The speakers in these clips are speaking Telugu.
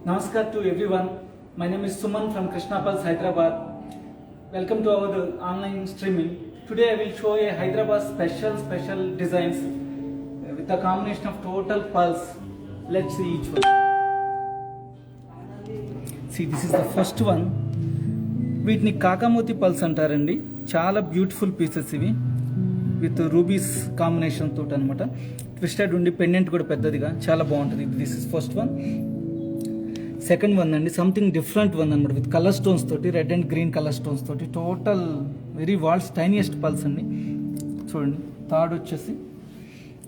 Namaskar to everyone. My name is Suman from Krishna Pulse, Hyderabad. Welcome to our online streaming. Today I will show a Hyderabad special designs with a combination of total pulse. Let's see each one. See, this is the first one. వీటిని కాకామోతి పల్స్ అంటారండి. చాలా బ్యూటిఫుల్ పీసెస్ ఇవి విత్ రూబీస్ కాంబినేషన్ తోటి అనమాట. ట్విస్టెడ్ ఉండి పెండెంట్ కూడా పెద్దదిగా చాలా బాగుంటుంది. This is first one. Second one అండి, సంథింగ్ డిఫరెంట్ వన్ అనమాట విత్ కలర్ స్టోన్స్ తోటి, red and green colour stones తోటి టోటల్ వెరీ వరల్డ్స్ టైనియెస్ట్ పల్స్ అండి. చూడండి. థర్డ్ వచ్చేసి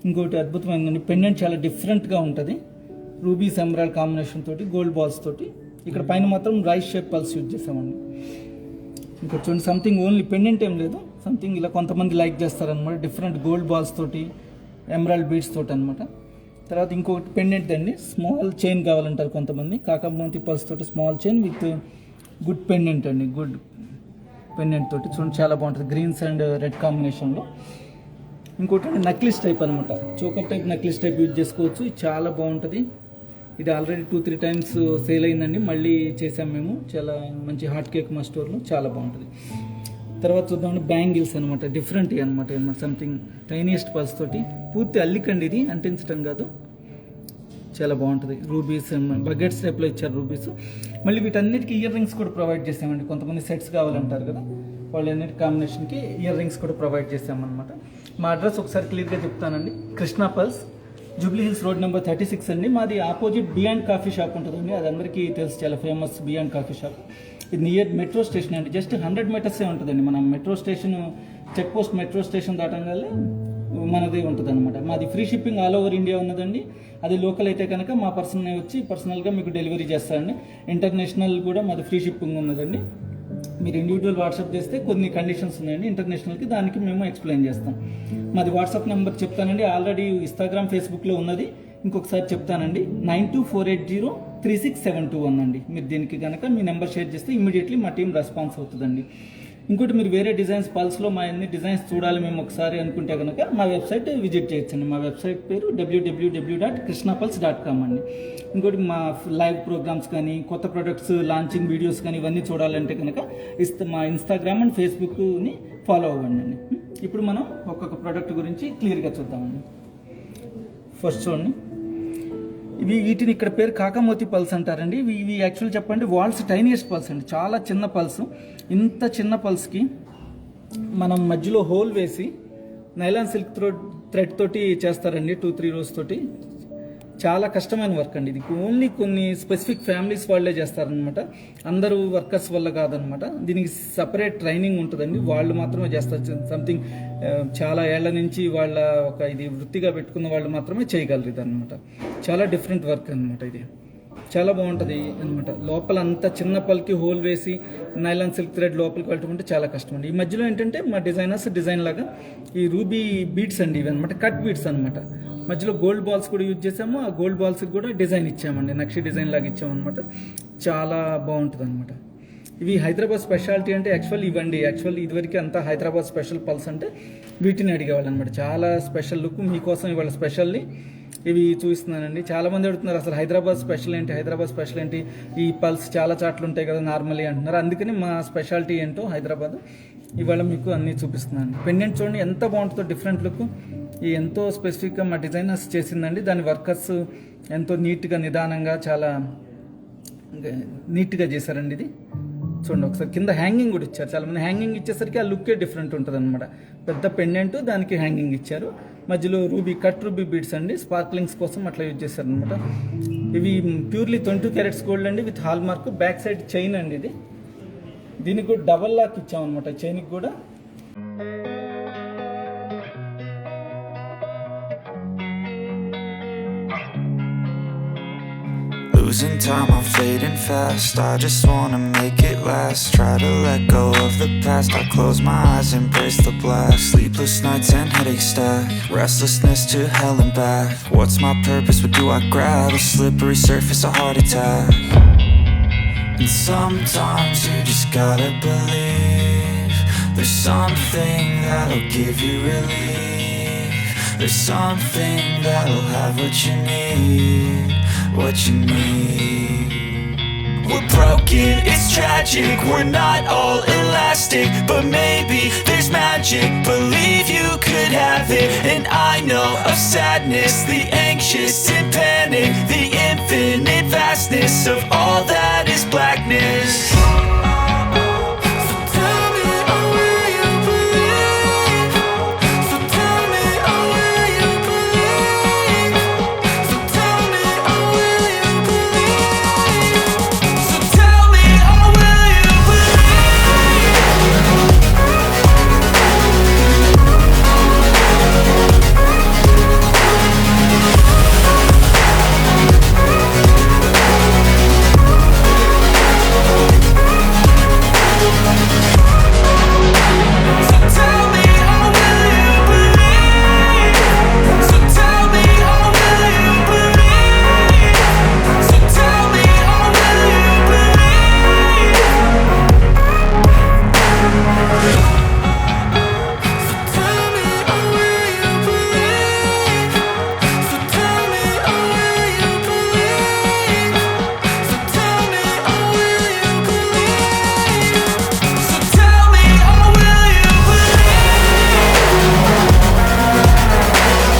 ఇంకోటి అద్భుతమైందండి, పెండెంట్ చాలా డిఫరెంట్గా ఉంటుంది. రూబీస్ ఎమరాల్డ్ కాంబినేషన్ తోటి, గోల్డ్ బాల్స్ తోటి. ఇక్కడ పైన మాత్రం రైస్ షేప్ పల్స్ యూజ్ చేసామండి. ఇంకా చూడండి, సంథింగ్ ఓన్లీ పెండెంట్ ఏం లేదు, సంథింగ్ ఇలా కొంతమంది లైక్ చేస్తారనమాట. డిఫరెంట్ గోల్డ్ బాల్స్ తోటి, ఎమరాల్డ్ బీడ్స్ తోటి అనమాట. తర్వాత ఇంకొకటి పెండెంట్ అండి, స్మాల్ చైన్ కావాలంటారు కొంతమంది. కాకామోతి పల్స్ తోటి small chain with good pendant అండి, గుడ్ పెండెంట్ తోటి చూడండి చాలా బాగుంటుంది, గ్రీన్స్ అండ్ రెడ్ కాంబినేషన్లో. ఇంకోటి నెక్లెస్ టైప్ అనమాట, choker type necklace type use చేసుకోవచ్చు. ఇది చాలా బాగుంటుంది. ఇది ఆల్రెడీ 2-3 టైమ్స్ సేల్ అయిందండి, మళ్ళీ చేసాం మేము. చాలా మంచి హాట్ కేక్ మా స్టోర్లో, చాలా బాగుంటుంది. తర్వాత చూద్దామండి, బ్యాంగిల్స్ అనమాట, డిఫరెంట్ అనమాట, సంథింగ్ టైనియెస్ట్ పల్స్ తోటి. పూర్తి అల్లికండి, ఇది అంటించడం కాదు, చాలా బాగుంటుంది. రూబీస్ బకెట్స్ టైప్లో ఇచ్చారు రూబీస్. మళ్ళీ వీటన్నిటికీ ఇయర్ రింగ్స్ కూడా ప్రొవైడ్ చేసామండి. కొంతమంది సెట్స్ కావాలంటారు కదా, వాళ్ళన్నిటి కాంబినేషన్కి ఇయర్ రింగ్స్ కూడా ప్రొవైడ్ చేసామన్నమాట. మా అడ్రస్ ఒకసారి క్లియర్గా చెప్తానండి. Krishna pearls, Jubilee Hills road number 36 అండి. మాది ఆపోజిట్ బియాండ్ కాఫీ షాప్ ఉంటుందండి, అది అందరికీ తెలుసు, చాలా ఫేమస్ బియాండ్ కాఫీ షాప్. ఇది నియర్ మెట్రో స్టేషన్ అండి, జస్ట్ 100 మీటర్సే ఉంటుందండి. మనం metro station, check post metro station దాటంగానే మనదే ఉంటుంది అనమాట. మాది free shipping all over India ఉన్నదండి. అది లోకల్ అయితే కనుక మా పర్సన్ వచ్చి పర్సనల్గా మీకు డెలివరీ చేస్తారండి. ఇంటర్నేషనల్ కూడా మాది ఫ్రీ షిప్పింగ్ ఉన్నదండి. మీరు ఇండివిజువల్ వాట్సాప్ చేస్తే కొన్ని కండిషన్స్ ఉన్నాయండి ఇంటర్నేషనల్కి, దానికి మేము ఎక్స్ప్లెయిన్ చేస్తాం. మాది వాట్సాప్ నెంబర్ చెప్తానండి, ఆల్రెడీ ఇన్స్టాగ్రామ్ ఫేస్బుక్లో ఉన్నది. ఇంకొకసారి చెప్తానండి, 9248036721 అండి. మీరు దీనికి కనుక మీ నెంబర్ షేర్ చేస్తే ఇమీడియట్లీ మా టీం రెస్పాన్స్ అవుతుందండి. ఇంకోటి, మీరు వేరే డిజైన్స్ పల్స్లో మా అన్ని డిజైన్స్ చూడాలి మేము ఒకసారి అనుకుంటే కనుక మా వెబ్సైట్ విజిట్ చేయొచ్చండి. మా వెబ్సైట్ పేరు www.krishnapulse.com అండి. ఇంకోటి, మా లైవ్ ప్రోగ్రామ్స్ కానీ, కొత్త ప్రొడక్ట్స్ లాంచింగ్ వీడియోస్ కానీ ఇవన్నీ చూడాలంటే కనుక మా ఇన్స్టాగ్రామ్ అండ్ ఫేస్బుక్ని ఫాలో అవ్వండి అండి. ఇప్పుడు మనం ఒక్కొక్క ప్రోడక్ట్ గురించి క్లియర్గా చూద్దామండి. ఫస్ట్ చూడండి, వీటిని ఇక్కడ పేరు కాకామోతి పల్స్ అంటారండి. ఇవి యాక్చువల్ చెప్పండి వాల్స్ టైనియెస్ట్ పల్స్ అండి, చాలా చిన్న పల్స్. ఇంత చిన్న పల్స్కి మనం మధ్యలో హోల్ వేసి నైలాన్ సిల్క్ థ్రెడ్ తోటి చేస్తారండి, 2-3 రోజు తోటి. చాలా కష్టమైన వర్క్ అండి ఇది. ఓన్లీ కొన్ని స్పెసిఫిక్ ఫ్యామిలీస్ వాళ్ళే చేస్తారనమాట, అందరూ వర్కర్స్ వల్ల కాదనమాట. దీనికి సపరేట్ ట్రైనింగ్ ఉంటుందండి, వాళ్ళు మాత్రమే చేస్తారు. సంథింగ్ చాలా ఏళ్ల నుంచి వాళ్ళ ఇది వృత్తిగా పెట్టుకున్న వాళ్ళు మాత్రమే చేయగలరు ఇది అనమాట. చాలా డిఫరెంట్ వర్క్ అనమాట ఇది, చాలా బాగుంటుంది అనమాట. లోపల అంత చిన్న పల్కి హోల్ వేసి నైలాన్ సిల్క్ థ్రెడ్ లోపలికి వెళ్ళటం చాలా కష్టం అండి. ఈ మధ్యలో ఏంటంటే మా డిజైనర్స్ డిజైన్ లాగా ఈ రూబీ బీడ్స్ అండి, ఇవి అనమాట కట్ బీడ్స్ అనమాట. మధ్యలో గోల్డ్ బాల్స్ కూడా యూజ్ చేసాము, ఆ గోల్డ్ బాల్స్కి కూడా డిజైన్ ఇచ్చామండి, నక్షి డిజైన్ లాగా ఇచ్చామన్నమాట. చాలా బాగుంటుంది అనమాట. ఇవి హైదరాబాద్ స్పెషాలిటీ అంటే యాక్చువల్లీ ఇవ్వండి. యాక్చువల్లీ ఇదివరకు అంతా హైదరాబాద్ స్పెషల్ పల్స్ అంటే వీటిని అడిగేవాళ్ళు అనమాట. చాలా స్పెషల్ లుక్ మీకోసం ఇవాళ స్పెషల్లీ ఇవి చూపిస్తున్నానండి. చాలామంది అడుగుతున్నారు అసలు హైదరాబాద్ స్పెషల్ ఏంటి, హైదరాబాద్ స్పెషల్ ఏంటి, ఈ పల్స్ చాలా చాట్లు ఉంటాయి కదా నార్మల్లీ అంటున్నారు. అందుకని మా స్పెషాలిటీ ఏంటో హైదరాబాద్ ఇవాళ మీకు అన్నీ చూపిస్తున్నాను. పెండెంట్ చూడండి ఎంత బాగుంటుందో, డిఫరెంట్ లుక్. ఈ ఎంతో స్పెసిఫిక్గా మా డిజైనర్స్ చేసిందండి. దాని వర్కర్స్ ఎంతో నీట్గా నిదానంగా చాలా నీట్గా చేశారండి. ఇది చూడండి ఒకసారి, కింద హ్యాంగింగ్ కూడా ఇచ్చారు. చాలామంది హ్యాంగింగ్ ఇచ్చేసరికి ఆ లుక్కే డిఫరెంట్ ఉంటుంది అనమాట. పెద్ద పెండెంట్, దానికి హ్యాంగింగ్ ఇచ్చారు. మధ్యలో కట్ రూబీ బీడ్స్ అండి, స్పార్క్లింగ్స్ కోసం అట్లా యూజ్ చేశారు అనమాట. ఇవి ప్యూర్లీ 22 క్యారెట్స్ గోల్డ్ అండి with hall mark. Back side chain అండి ఇది. దీనికి కూడా డబల్ లాక్ ఇచ్చామన్నమాట చైన్కి కూడా. Losing time, I'm fading fast. I just wanna make it last. Try to let go of the past. I close my eyes, embrace the blast. Sleepless nights and headaches stack. Restlessness to hell and back. What's my purpose? What do I grab? A slippery surface, a heart attack. And sometimes you just gotta believe there's something that'll give you relief. There's something that'll have what you need. What you need. We're broken, it's tragic, we're not all elastic, but maybe there's magic, believe you could have it. And I know of sadness, the anxious and panic, the infinite vastness of all that is blackness. So tell me, oh, will you believe? So tell me, oh, will you believe? So tell me, oh, will you believe? So tell me, oh, will you So tell me, oh, will you believe? So tell me, oh, will you believe? So tell me, oh, will you believe? So tell me, oh, will you believe? So tell me, oh, will you believe? So tell me, oh, will you believe?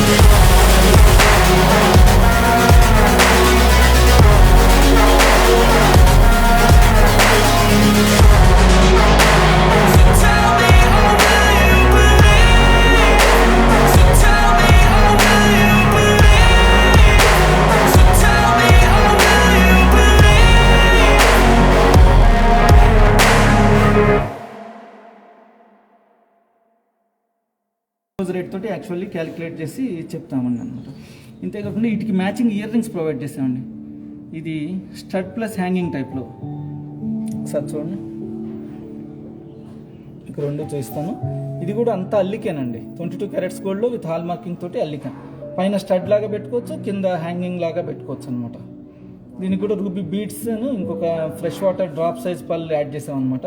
So tell me, oh, will you So tell me, oh, will you believe? So tell me, oh, will you believe? So tell me, oh, will you believe? రోజు రేట్ తోటి యాక్చువల్లీ క్యాలిక్యులేట్ చేసి చెప్తామండి అనమాట. ఇంతేకాకుండా వీటికి మ్యాచింగ్ ఇయర్ రింగ్స్ ప్రొవైడ్ చేసామండి. ఇది స్టడ్ ప్లస్ హ్యాంగింగ్ టైప్లో సార్ చూడండి, ఇక రెండు చూపిస్తాను. ఇది కూడా అంతా అల్లికేనండి, 22 క్యారెట్స్ గోల్డ్లో విత్ హాల్ మార్కింగ్ తోటి అల్లిక. పైన స్టడ్ లాగా పెట్టుకోవచ్చు, కింద హ్యాంగింగ్ లాగా పెట్టుకోవచ్చు అనమాట. దీనికి కూడా రూబీ బీడ్స్ ఇంకొక ఫ్రెష్ వాటర్ డ్రాప్ సైజ్ పళ్ళు యాడ్ చేసామన్నమాట.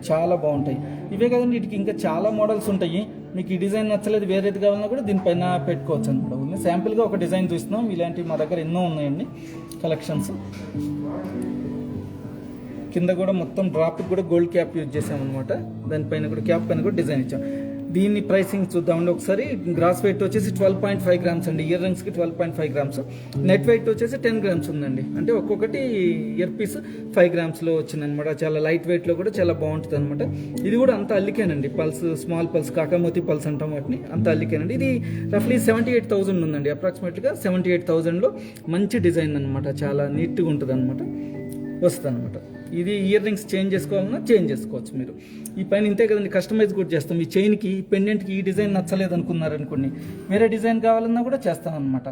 చాలా బాగుంటాయి. ఇవే కదండి, వీటికి ఇంకా చాలా మోడల్స్ ఉంటాయి. మీకు ఈ డిజైన్ నచ్చలేదు, వేరేది కావాలన్నా కూడా దీనిపైన పెట్టుకోవచ్చు అనమాట. ఓన్లీ శాంపిల్గా ఒక డిజైన్ చూస్తున్నాం. ఇలాంటివి మా దగ్గర ఎన్నో ఉన్నాయండి కలెక్షన్స్. కింద కూడా మొత్తం డ్రాప్కి కూడా గోల్డ్ క్యాప్ యూజ్ చేసామన్నమాట. దానిపైన కూడా క్యాప్ పైన కూడా డిజైన్ ఇచ్చాం. దీన్ని ప్రైసింగ్ చూద్దామండి ఒకసారి. గ్రాస్ వెయిట్ వచ్చేసి 12.5 గ్రామ్స్ అండి. ఇయర్ రింగ్స్కి 12.5 గ్రామ్స్. నెట్ వెయిట్ వచ్చేసి 10 గ్రామ్స్ ఉందండి. అంటే ఒక్కొక్కటి ఇయర్ పీస్ 5 గ్రామ్స్లో వచ్చిందనమాట. చాలా లైట్ వెయిట్లో కూడా చాలా బాగుంటుంది అనమాట. ఇది కూడా అంత అల్లికేనండి. పల్స్, స్మాల్ పల్స్, కాకామోతి పల్స్ అంటాం వాటిని, అంత అల్లికేనండి. ఇది రఫ్లీ 78,000 ఉందండి. అప్రాక్సిమేట్గా 78,000లో మంచి డిజైన్ అనమాట. చాలా నీట్గా ఉంటుంది అనమాట, వస్తుంది అనమాట. ఇది ఇయర్ రింగ్స్ చేంజ్ చేసుకోవాలన్నా చేంజ్ చేసుకోవచ్చు మీరు. ఈ పైన ఇంతే కదండి, కస్టమైజ్ కూడా చేస్తాం. ఈ చైన్కి, ఈ పెండెంట్కి ఈ డిజైన్ నచ్చలేదు అనుకున్నారనుకోండి, వేరే డిజైన్ కావాలన్నా కూడా చేస్తాం అనమాట.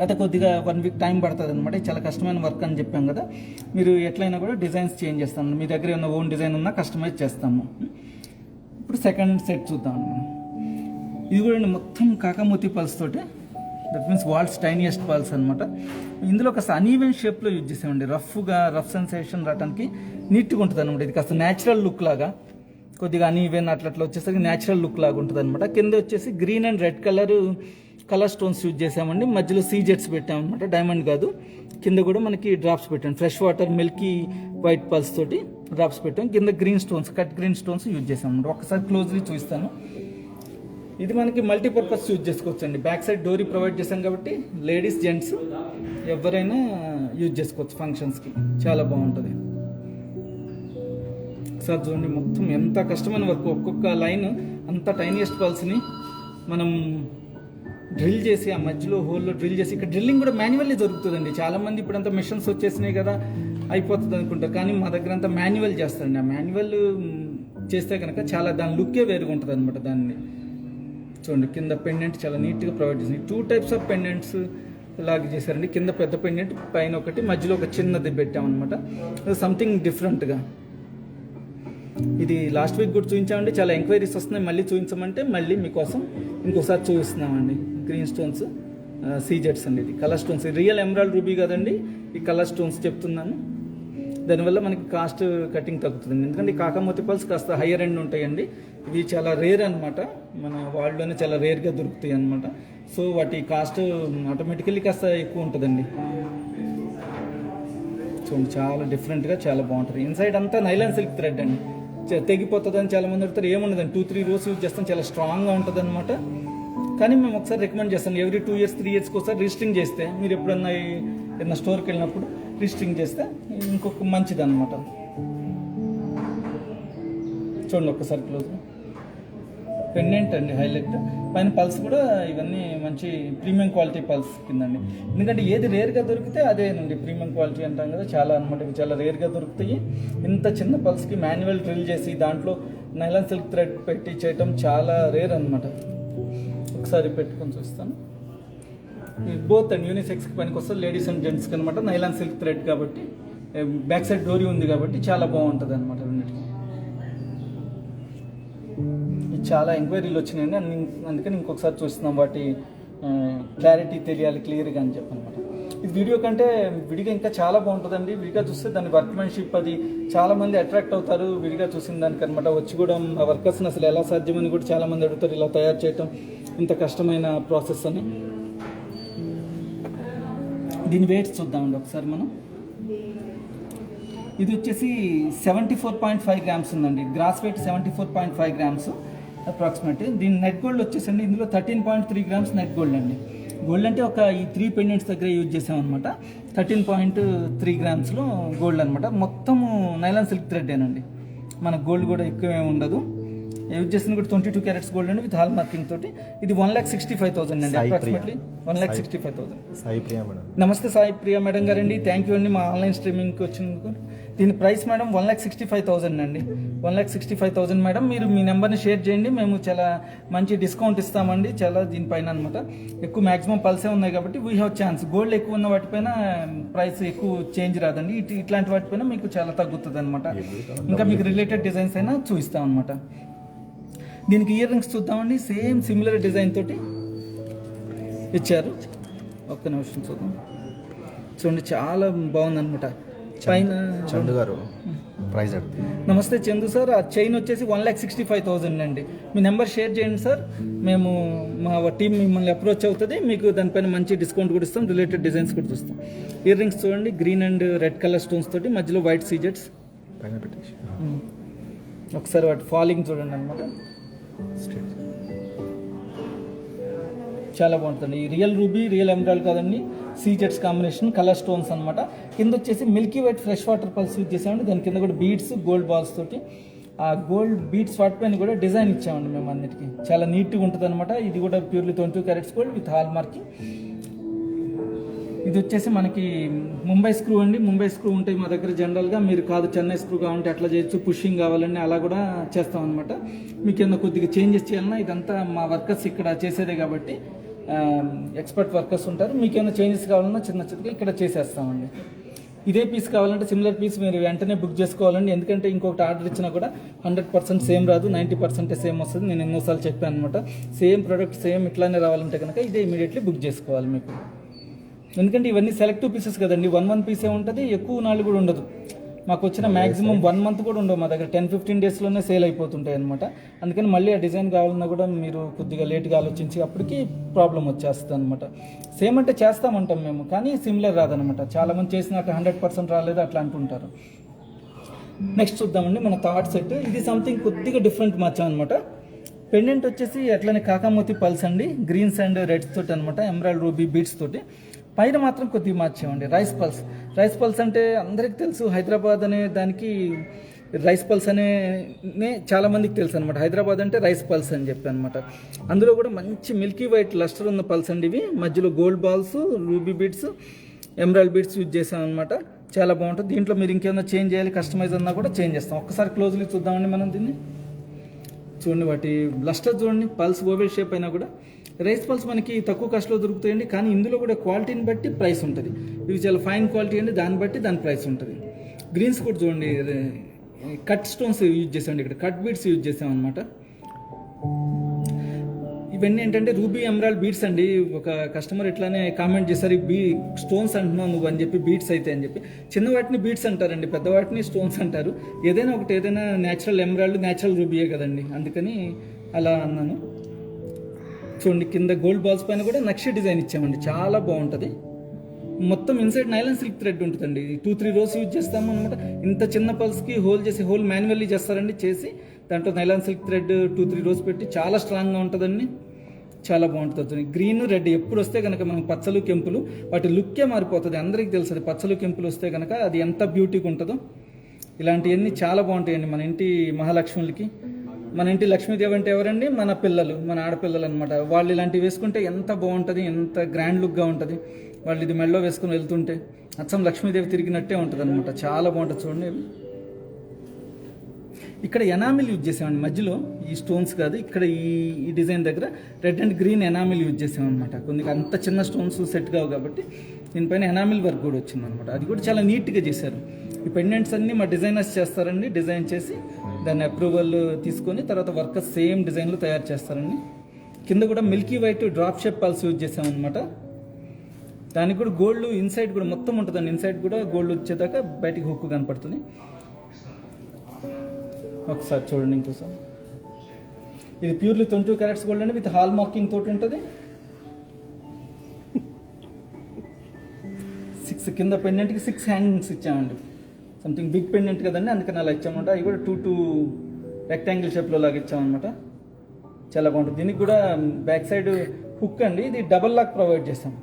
అయితే కొద్దిగా 1 వీక్ టైం పడుతుంది అనమాట. చాలా కష్టమైన వర్క్ అని చెప్పాం కదా, మీరు ఎట్లయినా కూడా డిజైన్స్ చేంజ్ చేస్తాము. మీ దగ్గర ఉన్న ఓన్ డిజైన్ ఉన్నా కస్టమైజ్ చేస్తాము. ఇప్పుడు సెకండ్ సెట్ చూద్దాం. ఇది కూడా మొత్తం కాకామోతి పల్స్ తోటి, దట్ మీన్స్ వాల్స్ టైనియెస్ట్ పల్స్ అనమాట. ఇందులో కాస్త అనీవెన్ షేప్లో యూజ్ చేసామండి. రఫ్ సెన్సేషన్ రావడానికి నీట్గా ఉంటుంది అనమాట. ఇది కాస్త న్యాచురల్ లుక్ లాగా, కొద్దిగా అనీవెన్ అట్లా వచ్చేసరికి న్యాచురల్ లుక్ లాగా ఉంటుంది అనమాట. కింద వచ్చేసి green and red colour stones use చేసామండి. మధ్యలో సీజెట్స్ పెట్టామన్నమాట, డైమండ్ కాదు. కింద కూడా మనకి డ్రాప్స్ పెట్టాం, fresh water Milky white pulse తోటి డ్రాప్స్ పెట్టాం. కింద green stones, cut green stones use చేసామన్నమాట. ఒకసారి క్లోజ్లీ చూపిస్తాను. ఇది మనకి మల్టీపర్పస్ యూజ్ చేసుకోవచ్చు అండి. బ్యాక్ సైడ్ డోరీ ప్రొవైడ్ చేశాం కాబట్టి లేడీస్, జెంట్స్ ఎవరైనా యూజ్ చేసుకోవచ్చు ఫంక్షన్స్కి. చాలా బాగుంటుంది. సార్ చూడండి, మొత్తం ఎంత కష్టమైన వర్క్. ఒక్కొక్క లైన్ అంత టైనియెస్ట్ పల్స్ని మనం డ్రిల్ చేసి, ఆ మధ్యలో హోల్లో డ్రిల్ చేసి, ఇక్కడ డ్రిల్లింగ్ కూడా మాన్యువల్లీ జరుగుతుందండి. చాలామంది ఇప్పుడు అంతా మిషన్స్ వచ్చేసినాయి కదా, అయిపోతుంది అనుకుంటారు. కానీ మా దగ్గర అంతా మాన్యువల్ చేస్తారండి. ఆ మాన్యువల్ చేస్తే కనుక చాలా దాని లుక్కే వేరుగా ఉంటుంది అనమాట. దాన్ని చూడండి, కింద పెండెంట్ చాలా నీట్గా ప్రొవైడ్ చేసింది. 2 టైప్స్ ఆఫ్ పెండెంట్స్ లాగా చేశారండి. కింద పెద్ద పెండెంట్, పైన ఒకటి, మధ్యలో ఒక చిన్నది పెట్టామన్నమాట. సంథింగ్ డిఫరెంట్గా. ఇది లాస్ట్ వీక్ కూడా చూపించామండి. చాలా ఎంక్వైరీస్ వస్తున్నాయి. మళ్ళీ చూపించమంటే మళ్ళీ మీకోసం ఇంకోసారి చూపిస్తున్నామండి. గ్రీన్ స్టోన్స్, సీజెట్స్ అండి. ఇది colour stones, real emerald ruby కదండి, ఈ కలర్ స్టోన్స్ చెప్తున్నాను. దానివల్ల మనకి కాస్ట్ కటింగ్ తగ్గుతుంది. ఎందుకంటే కాకామోతి పల్స్ కాస్త హయ్యర్ ఎండ్ ఉంటాయండి. ఇవి చాలా రేర్ అనమాట, మన వరల్డ్లోనే చాలా రేర్గా దొరుకుతాయి అనమాట. సో వాటి కాస్ట్ ఆటోమేటికల్లీ కాస్త ఎక్కువ ఉంటుందండి. చూడండి చాలా డిఫరెంట్గా చాలా బాగుంటుంది. ఇన్సైడ్ అంతా నైలాన్ సిల్క్ థ్రెడ్ అండి. తెగిపోతుందని చాలామంది అడుగుతారు, ఏముండదండి 2-3 రోజు యూజ్ చేస్తాం, చాలా స్ట్రాంగ్గా ఉంటుంది అనమాట. కానీ మేము ఒకసారి రికమెండ్ చేస్తాం, ఎవ్రీ 2 years 3 yearsకి ఒకసారి రిజిస్టరింగ్ చేస్తే, మీరు ఎప్పుడన్నా ఏదైనా స్టోర్కి వెళ్ళినప్పుడు రిజిస్టరింగ్ చేస్తే ఇంకొక మంచిది అనమాట. చూడండి ఒక్కసారి క్లోజ్. పెండెంట్ అండి హైలైట్, పైన పల్స్ కూడా ఇవన్నీ మంచి ప్రీమియం క్వాలిటీ పల్స్ కిందండి. ఎందుకంటే ఏది రేర్గా దొరికితే అదేనండి ప్రీమియం క్వాలిటీ అంటాం కదా, చాలా అనమాట. ఇవి చాలా రేర్గా దొరుకుతాయి. ఇంత చిన్న పల్స్కి మాన్యువల్ డ్రిల్ చేసి దాంట్లో నైలాన్ సిల్క్ థ్రెడ్ పెట్టి చేయటం చాలా రేర్ అనమాట. ఒకసారి పెట్టుకొని చూస్తాను. బోత్ అండ్ యూనిసెక్స్కి పనికి వస్తుంది, లేడీస్ అండ్ జెంట్స్కి అనమాట. నైలాన్ సిల్క్ థ్రెడ్ కాబట్టి బ్యాక్ సైడ్ డోరీ ఉంది కాబట్టి చాలా బాగుంటుంది అనమాట రెండింటికి. చాలా ఎంక్వైరీలు వచ్చినాయండి, అందుకని ఇంకొకసారి చూస్తున్నాం, వాటి క్లారిటీ తెలియాలి క్లియర్గా అని చెప్పనమాట. ఇది వీడియో కంటే విడిగా ఇంకా చాలా బాగుంటుందండి. విడిగా చూస్తే దాని వర్క్మెన్షిప్ అది చాలామంది అట్రాక్ట్ అవుతారు విడిగా చూసిన దానికనమాట. వచ్చి కూడా ఆ వర్కర్స్ని అసలు ఎలా సాధ్యమని కూడా చాలామంది అడుగుతారు, ఇలా తయారు చేయటం ఇంత కష్టమైన ప్రాసెస్ అని. దీని వెయిట్స్ చూద్దామండి ఒకసారి మనం. ఇది వచ్చేసి 74.5 grams ఉందండి. Gross weight 74.5 grams approximately. దీని నెట్ గోల్డ్ వచ్చేసండి ఇందులో 13.3 grams నెట్ గోల్డ్ అండి. గోల్డ్ అంటే ఒక ఈ 3 పెండెంట్స్ దగ్గర యూజ్ చేసామన్నమాట. 13.3 gramsలో గోల్డ్ అనమాట. మొత్తము నైలాన్ సిల్క్ థ్రెడ్డేనండి, మన గోల్డ్ కూడా ఎక్కువ ఏమి ఉండదు. యూజ్ చేసింది కూడా 22 carats గోల్డ్ అండి విత్ హాల్ మార్కింగ్ తోటి. ఇది 1,65,000 అండి, అప్రాక్సిమేట్లీ 1,65,000. సాయి ప్రియా మేడం. నమస్తే సాయి ప్రియా మేడం గారండి, థ్యాంక్ యూ అండి మా ఆన్లైన్ స్ట్రీమింగ్కి వచ్చినందుకు. దీని ప్రైస్ మేడం 1,65,000 అండి. 1,65,000 మేడం. మీరు మీ నెంబర్ని షేర్ చేయండి, మేము చాలా మంచి డిస్కౌంట్ ఇస్తామండి చాలా దీనిపైన అనమాట. ఎక్కువ మ్యాక్సిమం పల్సే ఉన్నాయి కాబట్టి వీ హ్యావ్ ఛాన్స్. గోల్డ్ ఎక్కువ ఉన్న వాటిపైన ప్రైస్ ఎక్కువ చేంజ్ రాదండి, ఇట్లాంటి వాటిపైన మీకు చాలా తగ్గుతుంది అనమాట. ఇంకా మీకు రిలేటెడ్ డిజైన్స్ అయినా చూపిస్తాం అనమాట. దీనికి ఇయర్ రింగ్స్ చూద్దామండి, సేమ్ సిమిలర్ డిజైన్ తోటి ఇచ్చారు. ఒక్క నిమిషం చూద్దాం. చూడండి చాలా బాగుందన్నమాట. పైన చందు గారు ప్రైస్ అడుగుతుంది. నమస్తే చందు సార్, ఆ చైన్ వచ్చేసి 1,65,000 అండి. మీ నెంబర్ షేర్ చేయండి సార్, మేము మా టీం మిమ్మల్ని అప్రోచ్ అవుతుంది, మీకు దానిపైన మంచి డిస్కౌంట్ కూడా ఇస్తాం, రిలేటెడ్ డిజైన్స్ కూడా చూస్తాం. ఇయర్ రింగ్స్ చూడండి, green and red colour stones తోటి, మధ్యలో వైట్ సీజెట్స్ పైన పెట్టేసి. ఒకసారి వాటి ఫాలింగ్ చూడండి అనమాట. చాలా బాగుంటుంది. రియల్ రూబీ, రియల్ ఎమరాల్డ్ కాదండి, సీజెట్స్ కాంబినేషన్, కలర్ స్టోన్స్ అనమాట. కింద వచ్చేసి Milky white fresh water pulse use చేసామండి. దాని కింద కూడా బీడ్స్, గోల్డ్ బాల్స్ తోటి, ఆ గోల్డ్ బీడ్స్ వాటిపైన కూడా డిజైన్ ఇచ్చామండి మేము అన్నిటికీ. చాలా నీట్గా ఉంటుంది అనమాట. ఇది కూడా purely 22 carats gold with hall marking. ఇది వచ్చేసి మనకి ముంబై స్క్రూ అండి. ముంబై స్క్రూ ఉంటాయి మా దగ్గర జనరల్గా, మీరు కాదు చెన్నై స్క్రూ కావాలంటే అట్లా చేయొచ్చు, పుషింగ్ కావాలంటే అలా కూడా చేస్తాం అనమాట. మీకు ఏమన్నా కొద్దిగా చేంజెస్ చేయాలన్నా ఇదంతా మా వర్కర్స్ ఇక్కడ చేసేదే కాబట్టి ఎక్స్పర్ట్ వర్కర్స్ ఉంటారు. మీకు ఏమైనా చేంజెస్ కావాలన్నా చిన్న చిన్నగా ఇక్కడ చేసేస్తామండి. ఇదే పీస్ కావాలంటే సిమిలర్ పీస్ మీరు వెంటనే బుక్ చేసుకోవాలండి. ఎందుకంటే ఇంకొకటి ఆర్డర్ ఇచ్చినా కూడా 100% సేమ్ రాదు, 90% సేమ్ వస్తుంది. నేను ఎన్నోసార్లు చెప్పాను అనమాట. సేమ్ ప్రోడక్ట్ సేమ్ ఇట్లానే రావాలంటే కనుక ఇదే ఇమీడియట్లీ బుక్ చేసుకోవాలి మీకు. ఎందుకంటే ఇవన్నీ సెలెక్టివ్ పీసెస్ కదండి, 1 పీసే ఉంటుంది, ఎక్కువ నాళ్ళు కూడా ఉండదు. మాకు వచ్చిన మ్యాక్సిమం 1 month కూడా ఉండవు మా దగ్గర, 10-15 daysలోనే సేల్ అయిపోతుంటాయి అనమాట. అందుకని మళ్ళీ ఆ డిజైన్ కావాలన్నా కూడా మీరు కొద్దిగా లేట్గా ఆలోచించి అప్పటికి ప్రాబ్లం వచ్చేస్తుంది అనమాట. సేమ్ అంటే చేస్తామంటాం మేము, కానీ సిమిలర్ రాదనమాట. చాలామంది చేసినాక 100% రాలేదు అట్లా అంటుంటారు. నెక్స్ట్ చూద్దామండి మన థర్డ్ సెట్. ఇది సంథింగ్ కొద్దిగా డిఫరెంట్ మార్చామన్నమాట. పెండెంట్ వచ్చేసి అట్లనే కాకామోతి పల్స్ అండి, గ్రీన్స్ అండ్ రెడ్స్ తోటి అనమాట, ఎమరాల్డ్ రూబీ బీడ్స్ తోటి. పైన మాత్రం కొద్దిగా మార్చామండి రైస్ పల్స్. రైస్ పల్స్ అంటే అందరికీ తెలుసు, హైదరాబాద్ అనే దానికి రైస్ పల్స్ అనే చాలామందికి తెలుసు అనమాట. హైదరాబాద్ అంటే రైస్ పల్స్ అని చెప్పి అనమాట. అందులో కూడా మంచి మిల్కీ వైట్ లస్టర్ ఉన్న పల్స్ అండి ఇవి. మధ్యలో gold balls, ruby beads, emerald beads use చేసాం అనమాట. చాలా బాగుంటుంది. దీంట్లో మీరు ఇంకేమైనా చేంజ్ చేయాలి, కస్టమైజ్ అన్నా కూడా చేంజ్ చేస్తాం. ఒక్కసారి క్లోజ్లీ చూద్దామండి మనం దీన్ని. చూడండి వాటి లస్టర్ చూడండి, పల్స్ ఓవెల్ షేప్ అయినా కూడా. రైస్ పల్స్ మనకి తక్కువ కాస్ట్లో దొరుకుతాయండి, కానీ ఇందులో కూడా క్వాలిటీని బట్టి ప్రైస్ ఉంటుంది. ఇవి చాలా ఫైన్ క్వాలిటీ అండి, దాన్ని బట్టి దాని ప్రైస్ ఉంటుంది. గ్రీన్స్ కూడా చూడండి, కట్ స్టోన్స్ యూజ్ చేసామండి, ఇక్కడ కట్ బీడ్స్ యూజ్ చేసాం అనమాట. పెన్ ఏంటంటే రూబీ ఎమరాల్డ్ బీడ్స్ అండి. ఒక కస్టమర్ ఇట్లానే కామెంట్ చేశారు, స్టోన్స్ అంటున్నావు నువ్వు అని చెప్పి, బీడ్స్ అయితే అని చెప్పి. చిన్న వాటిని బీడ్స్ అంటారండి, పెద్ద వాటిని స్టోన్స్ అంటారు. ఏదైనా ఒకటి, ఏదైనా న్యాచురల్ ఎమరాల్డ్ న్యాచురల్ రూబీయే కదండి, అందుకని అలా అన్నాను. చూడండి కింద గోల్డ్ బాల్స్ పైన కూడా నక్షి డిజైన్ ఇచ్చామండి, చాలా బాగుంటుంది. మొత్తం ఇన్సైడ్ నైలాన్ సిల్క్ థ్రెడ్ ఉంటుందండి. 2-3 రోస్ యూజ్ చేస్తాము అనమాట. ఇంత చిన్న పల్స్కి హోల్ మాన్యువల్లీ చేస్తారండి. చేసి దాంట్లో నైలాన్ సిల్క్ థ్రెడ్ 2-3 రోస్ పెట్టి చాలా స్ట్రాంగ్గా ఉంటుందండి, చాలా బాగుంటుంది. గ్రీన్ రెడ్ ఎప్పుడు వస్తే కనుక మనకు పచ్చలు కెంపులు వాటి లుక్కే మారిపోతుంది. అందరికీ తెలుసు అది పచ్చలు కెంపులు వస్తే కనుక అది ఎంత బ్యూటీగా ఉంటుందో. ఇలాంటివన్నీ చాలా బాగుంటాయండి మన ఇంటి మహాలక్ష్ములకి. మన ఇంటి లక్ష్మీదేవి అంటే ఎవరండి? మన పిల్లలు, మన ఆడపిల్లలు అనమాట. వాళ్ళు ఇలాంటివి వేసుకుంటే ఎంత బాగుంటుంది, ఎంత గ్రాండ్ లుక్గా ఉంటుంది. వాళ్ళు ఇది మెడలో వేసుకుని వెళ్తుంటే అచ్చం లక్ష్మీదేవి తిరిగినట్టే ఉంటుంది అనమాట, చాలా బాగుంటుంది. చూడండి ఇక్కడ ఎనామిల్ యూజ్ చేసామండి మధ్యలో, ఈ స్టోన్స్ కాదు, ఇక్కడ ఈ డిజైన్ దగ్గర red and green enamel use చేసామన్నమాట. కొన్ని అంత చిన్న స్టోన్స్ సెట్ కావు కాబట్టి దీనిపైన ఎనామిల్ వర్క్ కూడా వచ్చిందనమాట. అది కూడా చాలా నీట్గా చేశారు. ఈ పెండెంట్స్ అన్నీ మా డిజైనర్స్ చేస్తారండి. డిజైన్ చేసి దాన్ని అప్రూవల్ తీసుకొని తర్వాత వర్కర్స్ సేమ్ డిజైన్లో తయారు చేస్తారండి. కింద కూడా Milky white drop shape pulse use చేసామన్నమాట. దానికి కూడా గోల్డ్ ఇన్సైడ్ కూడా మొత్తం ఉంటుందండి. ఇన్సైడ్ కూడా గోల్డ్ వచ్చేదాకా బయటికి హుక్కు కనపడుతుంది. ఒకసారి చూడండి ఇంకోసారి. ఇది ప్యూర్లీ 22 క్యారెట్స్ గోల్డ్ అండి, విత్ హాల్ మార్కింగ్ తోటి ఉంటుంది. 6 కింద పెండెంట్కి 6 హ్యాంగింగ్స్ ఇచ్చామండి. సంథింగ్ బిగ్ పెండెంట్ కదండి, అందుకని అలా ఇచ్చామన్నమాట. అవి కూడా 2 రెక్టాంగిల్ షేప్లో లాగా ఇచ్చామన్నమాట. చాలా బాగుంటుంది. దీనికి కూడా బ్యాక్ సైడ్ హుక్ అండి, ఇది డబల్ లాక్ ప్రొవైడ్ చేస్తాం.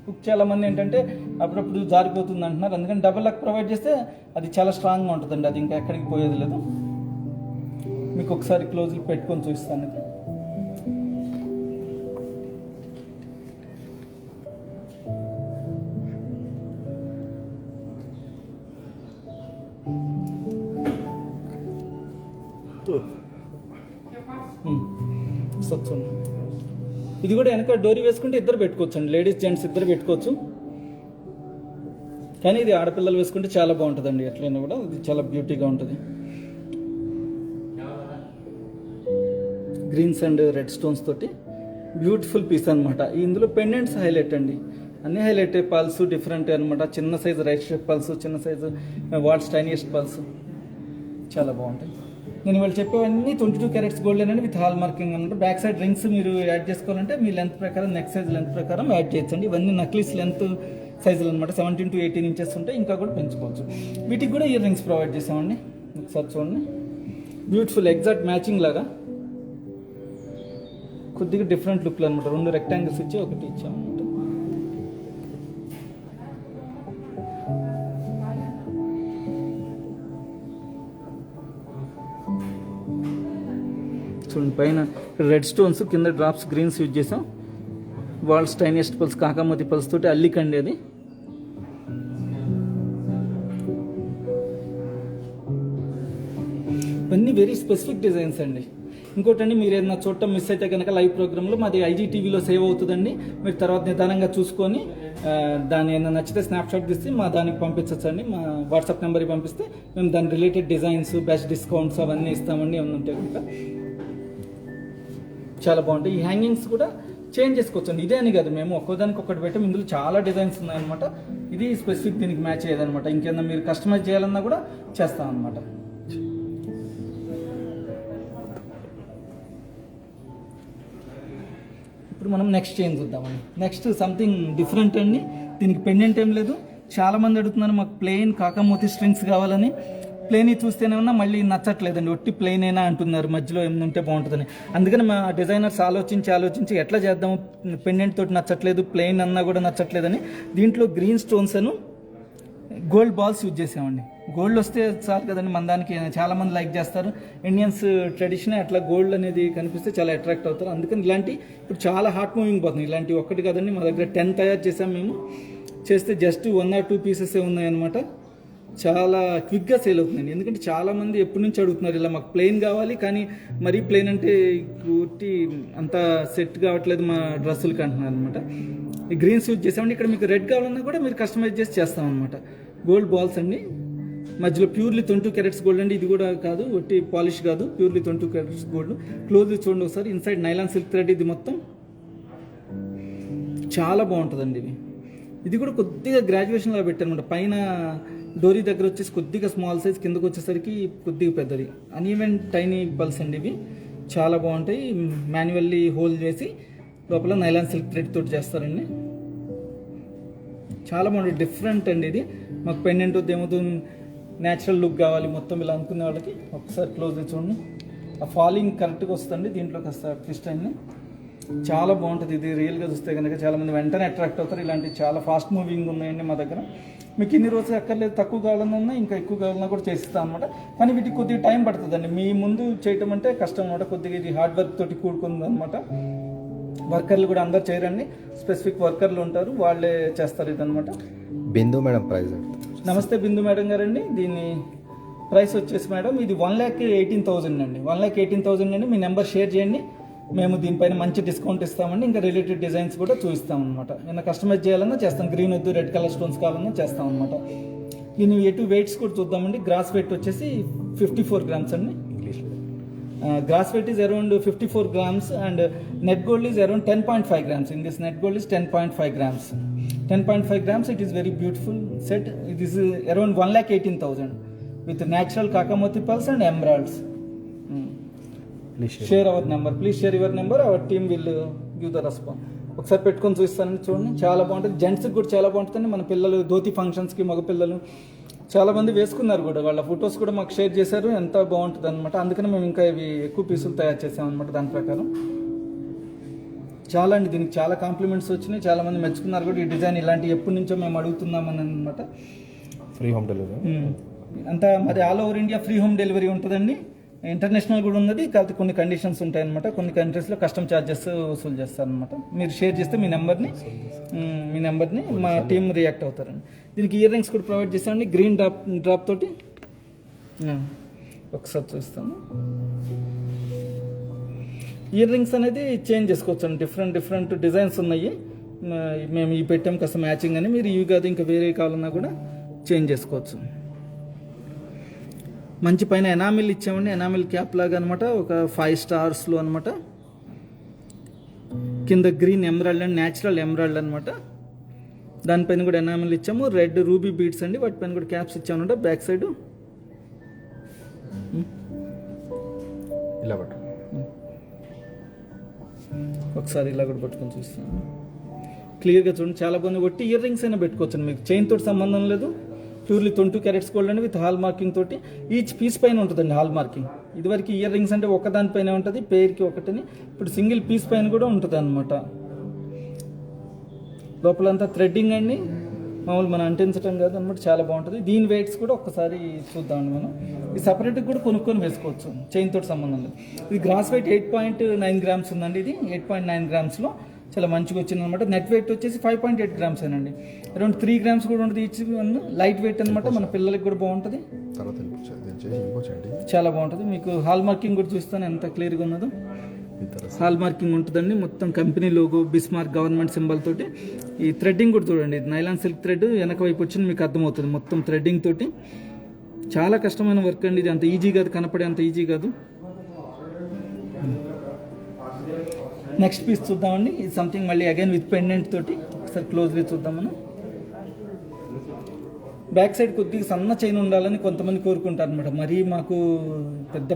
హుక్ చాలా మంది ఏంటంటే అప్పుడప్పుడు జారిపోతుంది అంటున్నారు, అందుకని డబల్ లాక్ ప్రొవైడ్ చేస్తే అది చాలా స్ట్రాంగ్గా ఉంటుందండి. అది ఇంకా ఎక్కడికి పోయేది లేదు. మీకు ఒకసారి క్లోజ్లు పెట్టుకొని చూపిస్తాను. ఇది కూడా వెనక డోరీ వేసుకుంటే ఇద్దరు పెట్టుకోవచ్చు అండి, లేడీస్ జెంట్స్ ఇద్దరు పెట్టుకోవచ్చు. కానీ ఇది ఆడపిల్లలు వేసుకుంటే చాలా బాగుంటుందండి. ఎట్లయినా కూడా ఇది చాలా బ్యూటీగా ఉంటుంది. గ్రీన్స్ అండ్ రెడ్ స్టోన్స్ తోటి బ్యూటిఫుల్ పీస్ అనమాట. ఇందులో పెండెంట్స్ హైలైట్ అండి, అన్నీ హైలైట్. పల్స్ డిఫరెంట్ అనమాట. చిన్న సైజు రైట్ షేప్ పల్స్, చిన్న సైజు వాట్స్ టైనియస్ట్ పల్స్, చాలా బాగుంటాయి. నేను వాళ్ళు చెప్పేవన్నీ 22 క్యారెట్స్ గోల్డ్ అండి, విత్ హాల్ మార్కింగ్ అనమాట. బ్యాక్ సైడ్ రింగ్స్ మీరు యాడ్ చేసుకోవాలంటే మీ లెంత్ ప్రకారం, నెక్ సైజ్ లెంత్ ప్రకారం యాడ్ చేయొచ్చండి. ఇవన్నీ నక్లీస్ లెంత్ సైజులు అనమాట. 17 to 18 ఇంచెస్ ఉంటాయి, ఇంకా కూడా పెంచుకోవచ్చు. వీటికి కూడా ఇయర్ రింగ్స్ ప్రొవైడ్ చేసామండి. ఒకసారి చూడండి, బ్యూటిఫుల్ ఎగ్జాక్ట్ మ్యాచింగ్ లాగా కొద్దిగా డిఫరెంట్ లుక్లు అనమాట. 2 రెక్టాంగిల్స్ ఇచ్చి ఒకటి ఇచ్చామన్నమాట. చూడండి పైన రెడ్ స్టోన్స్, కింద డ్రాప్స్ గ్రీన్స్ యూజ్ చేసాం. వాల్స్ టైనియస్ట్ పల్స్, కాకామతి పల్స్ తోటి అల్లికండి అది. ఇవన్నీ వెరీ స్పెసిఫిక్ డిజైన్స్ అండి. ఇంకోటండి, మీరు ఏదైనా చూడటం మిస్ అయితే కనుక లైవ్ ప్రోగ్రాంలో మాది IGTVలో సేవ్ అవుతుందండి. మీరు తర్వాత నిదానంగా చూసుకొని దాన్ని ఏదైనా నచ్చితే స్నాప్షాట్ తీసి మా దానికి పంపించచ్చండి. మా వాట్సాప్ నెంబర్కి పంపిస్తే మేము దాని రిలేటెడ్ డిజైన్స్, బెస్ట్ డిస్కౌంట్స్ అవన్నీ ఇస్తామండి. ఏమైనా ఉంటే కనుక చాలా బాగుంటాయి. ఈ హ్యాంగింగ్స్ కూడా చేంజ్ చేసుకోవచ్చండి. ఇదే అని కాదు, మేము ఒక్కోదానికి ఒక్కటి పెట్టాం. ఇందులో చాలా డిజైన్స్ ఉన్నాయన్నమాట. ఇది స్పెసిఫిక్ దీనికి మ్యాచ్ అయ్యేదన్నమాట. ఇంకేదైనా మీరు కస్టమైజ్ చేయాలన్నా కూడా చేస్తాం అనమాట. ఇప్పుడు మనం నెక్స్ట్ చైన్ చూద్దామండి. నెక్స్ట్ సంథింగ్ డిఫరెంట్ అండి. దీనికి పెండెంట్ ఏం లేదు. చాలామంది అడుగుతున్నారు మాకు ప్లెయిన్ కాకామోతి స్ట్రింగ్స్ కావాలని. ప్లెయిన్ చూస్తేనేమన్నా మళ్ళీ నచ్చట్లేదండి, ఒట్టి ప్లెయిన్ అయినా అంటున్నారు, మధ్యలో ఏమైనా ఉంటే బాగుంటుందని. అందుకని మా డిజైనర్స్ ఆలోచించి ఎట్లా చేద్దాం, పెండెంట్ తోటి నచ్చట్లేదు, ప్లెయిన్ అన్నా కూడా నచ్చట్లేదని దీంట్లో గ్రీన్ స్టోన్స్ అను గోల్డ్ బాల్స్ యూజ్ చేసామండి. గోల్డ్ వస్తే చాలు కదండి మన దానికి, చాలామంది లైక్ చేస్తారు. ఇండియన్స్ ట్రెడిషన్ అట్లా గోల్డ్ అనేది కనిపిస్తే చాలా అట్రాక్ట్ అవుతారు. అందుకని ఇలాంటి ఇప్పుడు చాలా హాట్ మూవింగ్ పోతుంది. ఇలాంటి ఒక్కటి కదండి, మా దగ్గర 10 తయారు చేసాం మేము. చేస్తే జస్ట్ 1 or 2 పీసెస్ ఉన్నాయన్నమాట. చాలా క్విక్గా సేల్ అవుతుందండి. ఎందుకంటే చాలామంది ఎప్పటి నుంచి అడుగుతున్నారు ఇలా మాకు ప్లెయిన్ కావాలి, కానీ మరీ ప్లెయిన్ అంటే కుట్టి అంత సెట్ కావట్లేదు మా డ్రెస్సులకి అంటున్నారు అనమాట. ఈ గ్రీన్స్ యూజ్ చేసామండి. ఇక్కడ మీకు రెడ్ కావాలన్నా కూడా మీరు కస్టమైజ్ చేసి చేస్తామన్నమాట. గోల్డ్ బాల్స్ అండి, మధ్యలో ప్యూర్లీ 22 క్యారెట్స్ గోల్డ్ అండి. ఇది కూడా కాదు, ఒట్టి పాలిష్ కాదు, ప్యూర్లీ 22 క్యారెట్స్ గోల్డ్. క్లోజ్ చూడండి ఒకసారి. ఇన్సైడ్ నైలాన్ సిల్క్ థ్రెడ్ ఇది మొత్తం. చాలా బాగుంటుందండి ఇది కూడా కొద్దిగా గ్రాడ్యుయేషన్లో పెట్టారనమాట. పైన డోరీ దగ్గర వచ్చేసి కొద్దిగా స్మాల్ సైజ్, కిందకు వచ్చేసరికి కొద్దిగా పెద్దది. అన్ఈవెన్ టైనీ పల్స్ అండి ఇవి, చాలా బాగుంటాయి. మాన్యువల్లీ హోల్ చేసి లోపల నైలాన్ సిల్క్ థ్రెడ్ తోటి చేస్తారండి. చాలా బాగుంటుంది, డిఫరెంట్ అండి ఇది. మాకు పెండెంట్ ఏమవుతుంది, న్యాచురల్ లుక్ కావాలి మొత్తం ఇలా అనుకునే వాళ్ళకి ఒకసారి క్లోజ్ చూడండి. ఆ ఫాలింగ్ కరెక్ట్గా వస్తుంది, దీంట్లో కాస్త ట్విస్ట్ అయింది. చాలా బాగుంటుంది ఇది. రియల్గా చూస్తే కనుక చాలామంది వెంటనే అట్రాక్ట్ అవుతారు. ఇలాంటివి చాలా ఫాస్ట్ మూవింగ్ ఉన్నాయండి మా దగ్గర. మీకు ఇన్ని రోజులు ఎక్కర్లేదు, తక్కువ కావాలన్నా ఇంకా ఎక్కువ కావాలన్నా కూడా చేసిస్తాం అనమాట. కానీ వీటికి కొద్దిగా టైం పడుతుందండి. మీ ముందు చేయటం అంటే కష్టం అనమాట. కొద్దిగా ఇది హార్డ్ వర్క్ తోటి కూడుకుంది అనమాట. వర్కర్లు కూడా అందరు చేయరండి, స్పెసిఫిక్ వర్కర్లు ఉంటారు, వాళ్ళే చేస్తారు ఇదనమాట. బిందు మేడం ప్రైస్. నమస్తే బిందు మేడం గారండి. దీని ప్రైస్ వచ్చేసి మేడం ఇది 1,18,000 అండి. 1,18,000 అండి. మీ నెంబర్ షేర్ చేయండి, మేము దీనిపైన మంచి డిస్కౌంట్ ఇస్తామండి. ఇంకా రిలేటెడ్ డిజైన్స్ కూడా చూపిస్తాం అనమాట. ఏమైనా కస్టమైజ్ చేయాలన్నా చేస్తాం, గ్రీన్ వద్దు రెడ్ కలర్ స్టోన్స్ కావాలన్నా చేస్తాం అనమాట. దీని ఎటు వెయిట్స్ కూడా చూద్దామండి. గ్రాస్ వెయిట్ వచ్చేసి 54 గ్రామ్స్ అండి. Grass weight is around 54 grams and net gold is around 10.5 grams. In this net gold is 10.5 grams. 10.5 grams, it is very beautiful set. It is around 1,18,000 with natural kakamoti pearls and emeralds. Please share our number. Please share your number. Our team will give the response. ఒకసారి పెట్టుకొని చూస్తానండి, చూడండి చాలా బాగుంటుంది. జెంట్స్కి కూడా చాలా బాగుంటుంది. మన పిల్లలు ధోతి ఫంక్షన్స్కి మగ పిల్లలు చాలామంది వేసుకున్నారు కూడా, వాళ్ళ ఫొటోస్ కూడా మాకు షేర్ చేశారు, ఎంత బాగుంటుంది అనమాట. అందుకని మేము ఇంకా ఇవి ఎక్కువ పీసులు తయారు చేసామన్నమాట. దాని ప్రకారం చాలా అండి, దీనికి చాలా కాంప్లిమెంట్స్ వచ్చినాయి, చాలామంది మెచ్చుకున్నారు కూడా. ఈ డిజైన్ ఇలాంటి ఎప్పటి నుంచో మేము అడుగుతున్నామని అనమాట. ఫ్రీ హోమ్ డెలివరీ అంతా మరి all over India free home delivery ఉంటుందండి. ఇంటర్నేషనల్ కూడా ఉన్నది, కాకపోతే కొన్ని కండిషన్స్ ఉంటాయన్నమాట. కొన్ని కంట్రీస్లో కస్టమ్ ఛార్జెస్ వసూలు చేస్తారనమాట. మీరు షేర్ చేస్తే మీ నెంబర్ని మా టీం రియాక్ట్ అవుతారండి. దీనికి ఇయర్ రింగ్స్ కూడా ప్రొవైడ్ చేస్తామండి, గ్రీన్ డ్రాప్ తోటి. ఒకసారి చూస్తాను. ఇయర్ రింగ్స్ అనేది చేంజ్ చేసుకోవచ్చు అండి, డిఫరెంట్ డిజైన్స్ ఉన్నాయి. మేము ఇవి పెట్టాం కాస్త మ్యాచింగ్ అని. మీరు ఇవి కాదు ఇంకా వేరే కావాలన్నా కూడా చేంజ్ చేసుకోవచ్చు. మంచి పైన ఎనామిల్ ఇచ్చామండి, ఎనామిల్ క్యాప్ లాగా అనమాట, ఒక 5 స్టార్స్లో అనమాట. కింద green emerald and natural emerald అనమాట. దానిపైన కూడా ఎనామిల్ ఇచ్చాము. రెడ్ రూబీ బీడ్స్ అండి, వాటిపైన కూడా క్యాప్స్ ఇచ్చామన్నమాట. బ్యాక్ సైడ్ ఇలా పట్టు, ఒకసారి ఇలా కూడా పట్టుకొని చూస్తాను. క్లియర్గా చూడండి, చాలా బాగుంది. ఒట్టి ఇయర్ రింగ్స్ అయినా పెట్టుకోవచ్చు, మీకు చైన్ తోటి సంబంధం లేదు. ప్యూర్లీ 22 క్యారెట్స్ గోల్డ్ అండి విత్ హాల్ మార్కింగ్ తోటి. ఈచ్ పీస్ పైన ఉంటుందండి హాల్ మార్కింగ్. ఇదివరకు ఇయర్ రింగ్స్ అంటే ఒకదానిపైన ఉంటుంది, పేరుకి ఒకటిని. ఇప్పుడు సింగిల్ పీస్ పైన కూడా ఉంటుంది అనమాట. లోపలంతా థ్రెడ్డింగ్ అండి, మామూలు మనం అంటించడం కాదు అనమాట. చాలా బాగుంటుంది. దీని వెయిట్స్ కూడా ఒక్కసారి చూద్దామండి మనం. ఇది సపరేట్గా కూడా కొనుక్కొని వేసుకోవచ్చు, చైన్ తోటి సంబంధం లేదు. ఇది గ్రాస్ వెయిట్ 8.9 గ్రామ్స్ ఉందండి. ఇది 8.9 గ్రామ్స్లో చాలా మంచిగా వచ్చింది అనమాట. నెట్ వెయిట్ వచ్చేసి 5.8 గ్రామ్స్ అండి. అరౌండ్ 3 గ్రామ్స్ కూడా ఉంటుంది ఈచ్ వన్. లైట్ వెయిట్ అనమాట, మన పిల్లలకి కూడా బాగుంటుంది, చాలా బాగుంటుంది. మీకు హాల్ మార్కింగ్ కూడా చూస్తాను ఎంత క్లియర్గా ఉన్నదో. హాల్ మార్కింగ్ ఉంటుందండి, మొత్తం company logo, Bismarck government symbol తోటి. ఈ థ్రెడ్డింగ్ కూడా చూడండి, నైలాన్ సిల్క్ థ్రెడ్ వెనక వైపు వచ్చింది, మీకు అర్థమవుతుంది. మొత్తం థ్రెడ్డింగ్ తోటి చాలా కష్టమైన వర్క్ అండి. ఇది అంత ఈజీ కాదు, కనపడే అంత ఈజీ కాదు. నెక్స్ట్ పీస్ చూద్దామండి. ఇది సంథింగ్ మళ్ళీ అగైన్ విత్ పెండెంట్ తోటి. ఒకసారి క్లోజ్లీ చూద్దాం మనం. బ్యాక్ సైడ్ కొద్దిగా సన్న చైన్ ఉండాలని కొంతమంది కోరుకుంటారు అనమాట. మరీ మాకు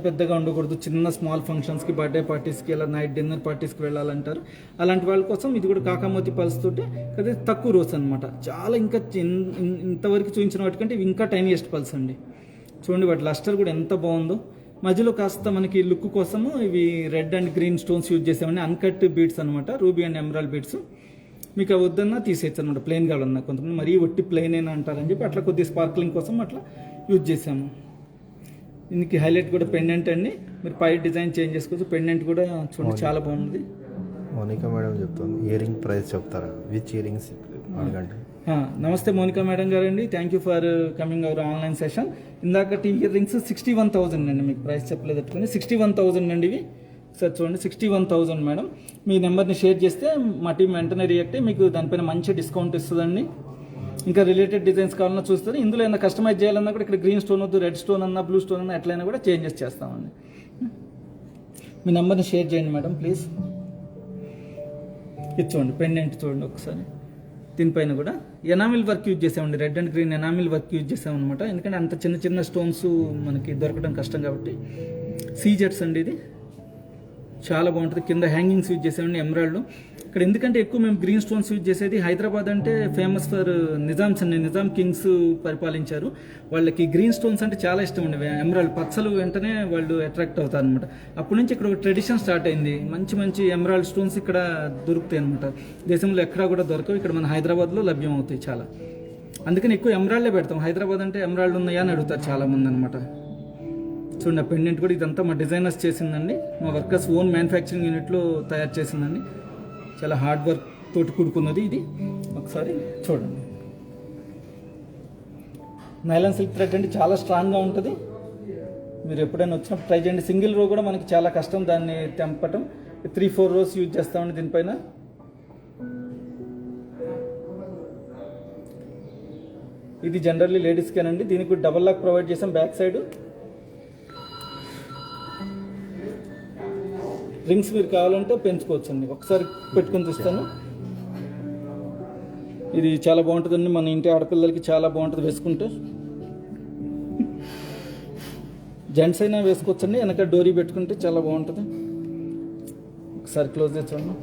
పెద్దగా ఉండకూడదు, చిన్న స్మాల్ ఫంక్షన్స్కి, బర్త్డే పార్టీస్కి, ఇలా నైట్ డిన్నర్ పార్టీస్కి వెళ్ళాలంటారు. అలాంటి వాళ్ళ కోసం ఇది కూడా కాకామోతి పల్స్ తోటి, అదే తక్కువ రోస్ అనమాట. చాలా ఇంకా ఇంతవరకు చూపించిన వాటికంటే ఇవి ఇంకా టైనియెస్ట్ పల్స్ అండి. చూడండి వాటి లస్టర్ కూడా ఎంత బాగుందో. మధ్యలో కాస్త మనకి లుక్ కోసము ఇవి red and green stones use చేసామండి. అన్కట్ బీడ్స్ అనమాట, రూబీ అండ్ ఎమరాల్డ్ బీడ్స్. మీకు అవి వద్దన్నా తీసేయచ్చు అనమాట, ప్లెయిన్ కావాలన్నా. కొంతమంది మరీ ఒట్టి ప్లెయిన్ అయినా అంటారని చెప్పి అట్లా కొద్దిగా స్పార్క్లింగ్ కోసం అట్లా యూజ్ చేసాము. దీనికి హైలైట్ కూడా పెండెంట్ అండి. మీరు పై డిజైన్ చేంజ్ చేసుకోవచ్చు. పెండెంట్ కూడా చూడండి చాలా బాగుంది. మోనికా మేడం చెప్తాను, ఇయర్ రింగ్ ప్రైస్ చెప్తారా? విచ్ ఇయర్ రింగ్స్ అడగండి. నమస్తే మోనికా మేడం గారు అండి, thank you for coming our online session. ఇందాక ఇయర్ రింగ్స్ 61,000 అండి, మీకు ప్రైస్ చెప్పలేదు అట్టుకుని. 61,000 అండి ఇవి. సార్ చూడండి 61,000 మేడం. మీ నెంబర్ని షేర్ చేస్తే మా టీం వెంటనే రియాక్ట్ అయ్యి మీకు దానిపైన మంచి డిస్కౌంట్ ఇస్తుందండి. ఇంకా రిలేటెడ్ డిజైన్స్ కావాలన్నా చూస్తారు. ఇందులో ఏమైనా కస్టమైజ్ చేయాలన్నా కూడా ఇక్కడ గ్రీన్ స్టోన్ వద్దు, రెడ్ స్టోన్ అన్నా, బ్లూ స్టోన్ అన్నా ఎట్లయినా కూడా చేంజెస్ చేస్తామండి. మీ నెంబర్ని షేర్ చేయండి మేడం ప్లీజ్. ఇది చూడండి పెండెంట్ చూడండి ఒకసారి. దీనిపైన కూడా ఎనామిల్ వర్క్ యూజ్ చేసామండి, red and green enamel work use చేసామన్నమాట. ఎందుకంటే అంత చిన్న చిన్న స్టోన్స్ మనకి దొరకడం కష్టం కాబట్టి. సీజెట్స్ అండి, ఇది చాలా బాగుంటుంది. కింద హ్యాంగింగ్స్ యూజ్ చేసామండి ఎమరాల్డ్. ఇక్కడ ఎందుకంటే ఎక్కువ మేము గ్రీన్ స్టోన్స్ యూజ్ చేసేది, హైదరాబాద్ అంటే ఫేమస్ ఫర్ నిజామ్స్ అండి, నిజాం కింగ్స్ పరిపాలించారు. వాళ్ళకి గ్రీన్ స్టోన్స్ అంటే చాలా ఇష్టం అండి. ఎమరాల్డ్ పచ్చలు వెంటనే వాళ్ళు అట్రాక్ట్ అవుతారు అనమాట. అప్పటి నుంచి ఇక్కడ ఒక ట్రెడిషన్ స్టార్ట్ అయింది. మంచి మంచి ఎమరాల్డ్ స్టోన్స్ ఇక్కడ దొరుకుతాయి అనమాట. దేశంలో ఎక్కడా కూడా దొరకవు, ఇక్కడ మన హైదరాబాద్లో లభ్యం అవుతాయి చాలా. అందుకని ఎక్కువ ఎమరాల్డే పెడతాం. హైదరాబాద్ అంటే ఎమరాల్డ్ ఉన్నాయా అని అడుగుతారు చాలామంది అనమాట. చూడండి పెండెంట్ కూడా ఇదంతా మా డిజైనర్స్ చేసిందండి, మా వర్కర్స్ ఓన్ మ్యానుఫ్యాక్చరింగ్ యూనిట్లో తయారు చేసిందండి. చాలా హార్డ్ వర్క్ తోటి కూడుకున్నది ఇది. ఒకసారి చూడండి. నైలాన్ సిల్క్ థ్రెడ్ అంటే చాలా స్ట్రాంగ్గా ఉంటుంది. మీరు ఎప్పుడైనా వచ్చినప్పుడు ట్రై చేయండి. సింగిల్ రో కూడా మనకి చాలా కష్టం దాన్ని తెంపటం. 3-4 రోస్ యూజ్ చేస్తామండి దీనిపైన. ఇది జనరల్లీ లేడీస్కేనండి. దీనికి కూడా డబల్ లాక్ ప్రొవైడ్ చేసాం బ్యాక్ సైడ్. రింగ్స్ మీరు కావాలంటే పెంచుకోవచ్చు అండి. ఒకసారి పెట్టుకొని చూస్తాను. ఇది చాలా బాగుంటుందండి, మన ఇంటి ఆడపిల్లలకి చాలా బాగుంటుంది వేసుకుంటే. జెంట్స్ అయినా వేసుకోవచ్చండి, వెనక డోరీ పెట్టుకుంటే చాలా బాగుంటుంది. ఒకసారి క్లోజ్ చేసి చూడండి.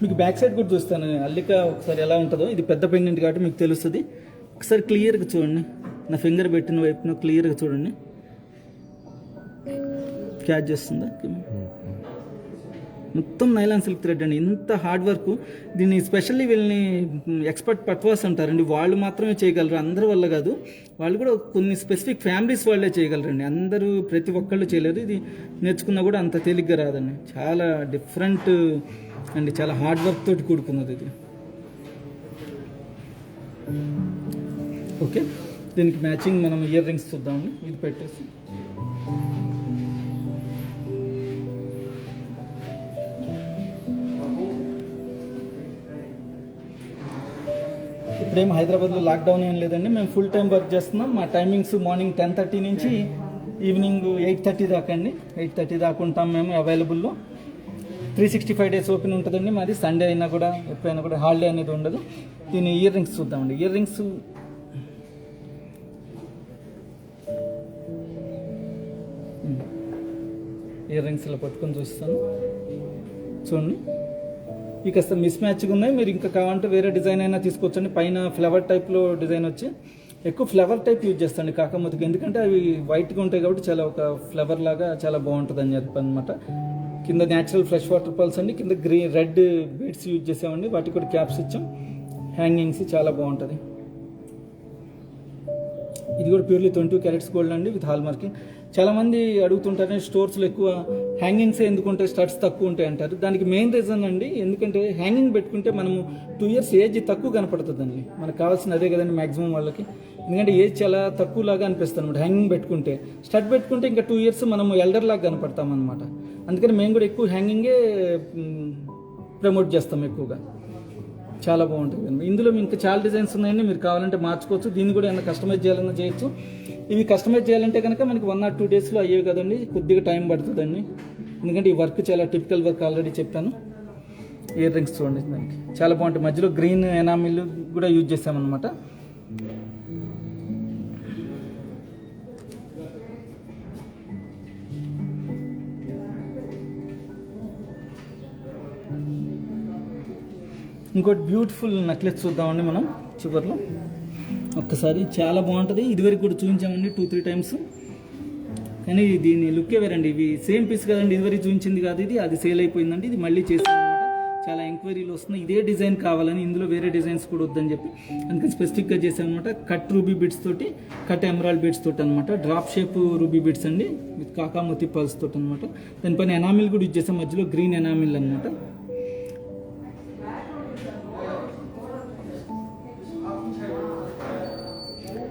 మీకు బ్యాక్ సైడ్ కూడా చూస్తాను అల్లిక ఒకసారి ఎలా ఉంటుందో. ఇది పెద్ద పెండెంట్ కాబట్టి మీకు తెలుస్తుంది. ఒకసారి క్లియర్గా చూడండి, నా ఫింగర్ పెట్టిన వైపున క్లియర్గా చూడండి. క్యాచ్ చేస్తుందా? మొత్తం నైలాన్ సిల్క్ థ్రెడ్ అండి. ఇంత హార్డ్ వర్క్. దీన్ని స్పెషల్లీ వీళ్ళని ఎక్స్పర్ట్ పట్వాస్ అంటారండి, వాళ్ళు మాత్రమే చేయగలరు, అందరి వల్ల కాదు. వాళ్ళు కూడా కొన్ని స్పెసిఫిక్ ఫ్యామిలీస్ వాళ్ళే చేయగలరండి, అందరూ ప్రతి ఒక్కళ్ళు చేయలేరు. ఇది నేర్చుకున్నా కూడా అంత తేలిగ్గా రాదండి. చాలా డిఫరెంట్ అండి, చాలా హార్డ్ వర్క్ తోటి కూడుకున్నది ఇది. ఓకే, దీనికి మ్యాచింగ్ మనం ఇయర్ రింగ్స్ చూద్దామండి. ఇది పెట్టేసి ఇప్పుడేం హైదరాబాద్లో లాక్డౌన్ ఏం లేదండి, మేము ఫుల్ టైం వర్క్ చేస్తున్నాం. మా టైమింగ్స్ మార్నింగ్ 10:30 నుంచి ఈవినింగ్ 8:30 దాకా అండి. 8:30 దాకా ఉంటాం మేము అవైలబుల్లో. 365 డేస్ ఓపెన్ ఉంటుందండి మాది. సండే అయినా కూడా ఎప్పుడైనా కూడా హాలిడే అనేది ఉండదు. దీని ఇయర్ రింగ్స్ చూద్దామండి. ఇయర్ రింగ్స్ ఇలా పట్టుకొని చూస్తాను చూడండి. ఇక కాస్త మిస్ మ్యాచ్గా ఉన్నాయి. మీరు ఇంకా కావాలంటే వేరే డిజైన్ అయినా తీసుకోవచ్చండి. పైన ఫ్లవర్ టైప్లో డిజైన్ వచ్చి ఎక్కువ ఫ్లవర్ టైప్ యూజ్ చేస్తాండి కాకమతికి, ఎందుకంటే అవి వైట్గా ఉంటాయి కాబట్టి చాలా ఒక ఫ్లవర్ లాగా చాలా బాగుంటుంది అని చెప్పి అనమాట. కింద న్యాచురల్ ఫ్రెష్ వాటర్ పల్స్ అండి, కింద గ్రీన్ రెడ్ బీడ్స్ యూజ్ చేసామండి, వాటికి కూడా క్యాప్స్ ఇచ్చాం. హ్యాంగింగ్స్ చాలా బాగుంటుంది. ఇది కూడా ప్యూర్లీ 22 క్యారెట్స్ గోల్డ్ అండి విత్ హాల్ మార్కింగ్. చాలామంది అడుగుతుంటారు స్టోర్స్లో ఎక్కువ హ్యాంగింగ్స్ ఎందుకు ఉంటాయి, స్టడ్స్ తక్కువ ఉంటాయి అంటారు. దానికి మెయిన్ రీజన్ అండి, ఎందుకంటే హ్యాంగింగ్ పెట్టుకుంటే మనము 2 years ఏజ్ తక్కువ కనపడుతుందండి. మనకు కావాల్సిన అదే కదండి మ్యాక్సిమం వాళ్ళకి. ఎందుకంటే ఏజ్ చాలా తక్కువలాగా అనిపిస్తుంది అనమాట హ్యాంగింగ్ పెట్టుకుంటే. స్టడ్ పెట్టుకుంటే ఇంకా 2 years మనము ఎల్డర్ లాగా కనపడతాం అనమాట. అందుకని మేము కూడా ఎక్కువ హ్యాంగింగే ప్రమోట్ చేస్తాం ఎక్కువగా. చాలా బాగుంటుంది. ఇందులో ఇంకా చాలా డిజైన్స్ ఉన్నాయండి, మీరు కావాలంటే మార్చుకోవచ్చు. దీన్ని కూడా ఏమైనా కస్టమైజ్ చేయాలన్నా చేయొచ్చు. ఇవి కస్టమైజ్ చేయాలంటే కనుక మనకి 1 or 2 daysలో అయ్యేవి కదండి, కొద్దిగా టైం పడుతుందండి. ఎందుకంటే ఈ వర్క్ చాలా టిపికల్ వర్క్ ఆల్రెడీ చెప్పాను. ఇయర్ రింగ్స్ చూడండి, దానికి చాలా బాగుంటాయి. మధ్యలో గ్రీన్ ఎనామిల్ కూడా యూజ్ చేసామన్నమాట. ఇంకోటి బ్యూటిఫుల్ నెక్లెస్ చూద్దామండి మనం చివర్లో ఒక్కసారి. చాలా బాగుంటుంది. ఇదివరకు కూడా చూపించామండి 2-3 times, కానీ దీని లుక్కే వేరండి. ఇవి సేమ్ పీస్ కదండి, ఇదివరకు చూపించింది కాదు ఇది, అది సేల్ అయిపోయిందండి. ఇది మళ్ళీ చేసింది అనమాట. చాలా ఎంక్వైరీలు వస్తున్నాయి ఇదే డిజైన్ కావాలని, ఇందులో వేరే డిజైన్స్ కూడా వద్దని చెప్పి అందుకని స్పెసిఫిక్గా చేసామన్నమాట. కట్ రూబీ బీడ్స్ తోటి, కట్ ఎమరాల్డ్ బీడ్స్ తోటి అనమాట. డ్రాప్ షేప్ రూబీ బీడ్స్ అండి విత్ కాకామోతి పల్స్ తోటి అనమాట. దానిపైన ఎనామిల్ కూడా యూజ్ చేసాం, మధ్యలో గ్రీన్ ఎనామిల్ అనమాట.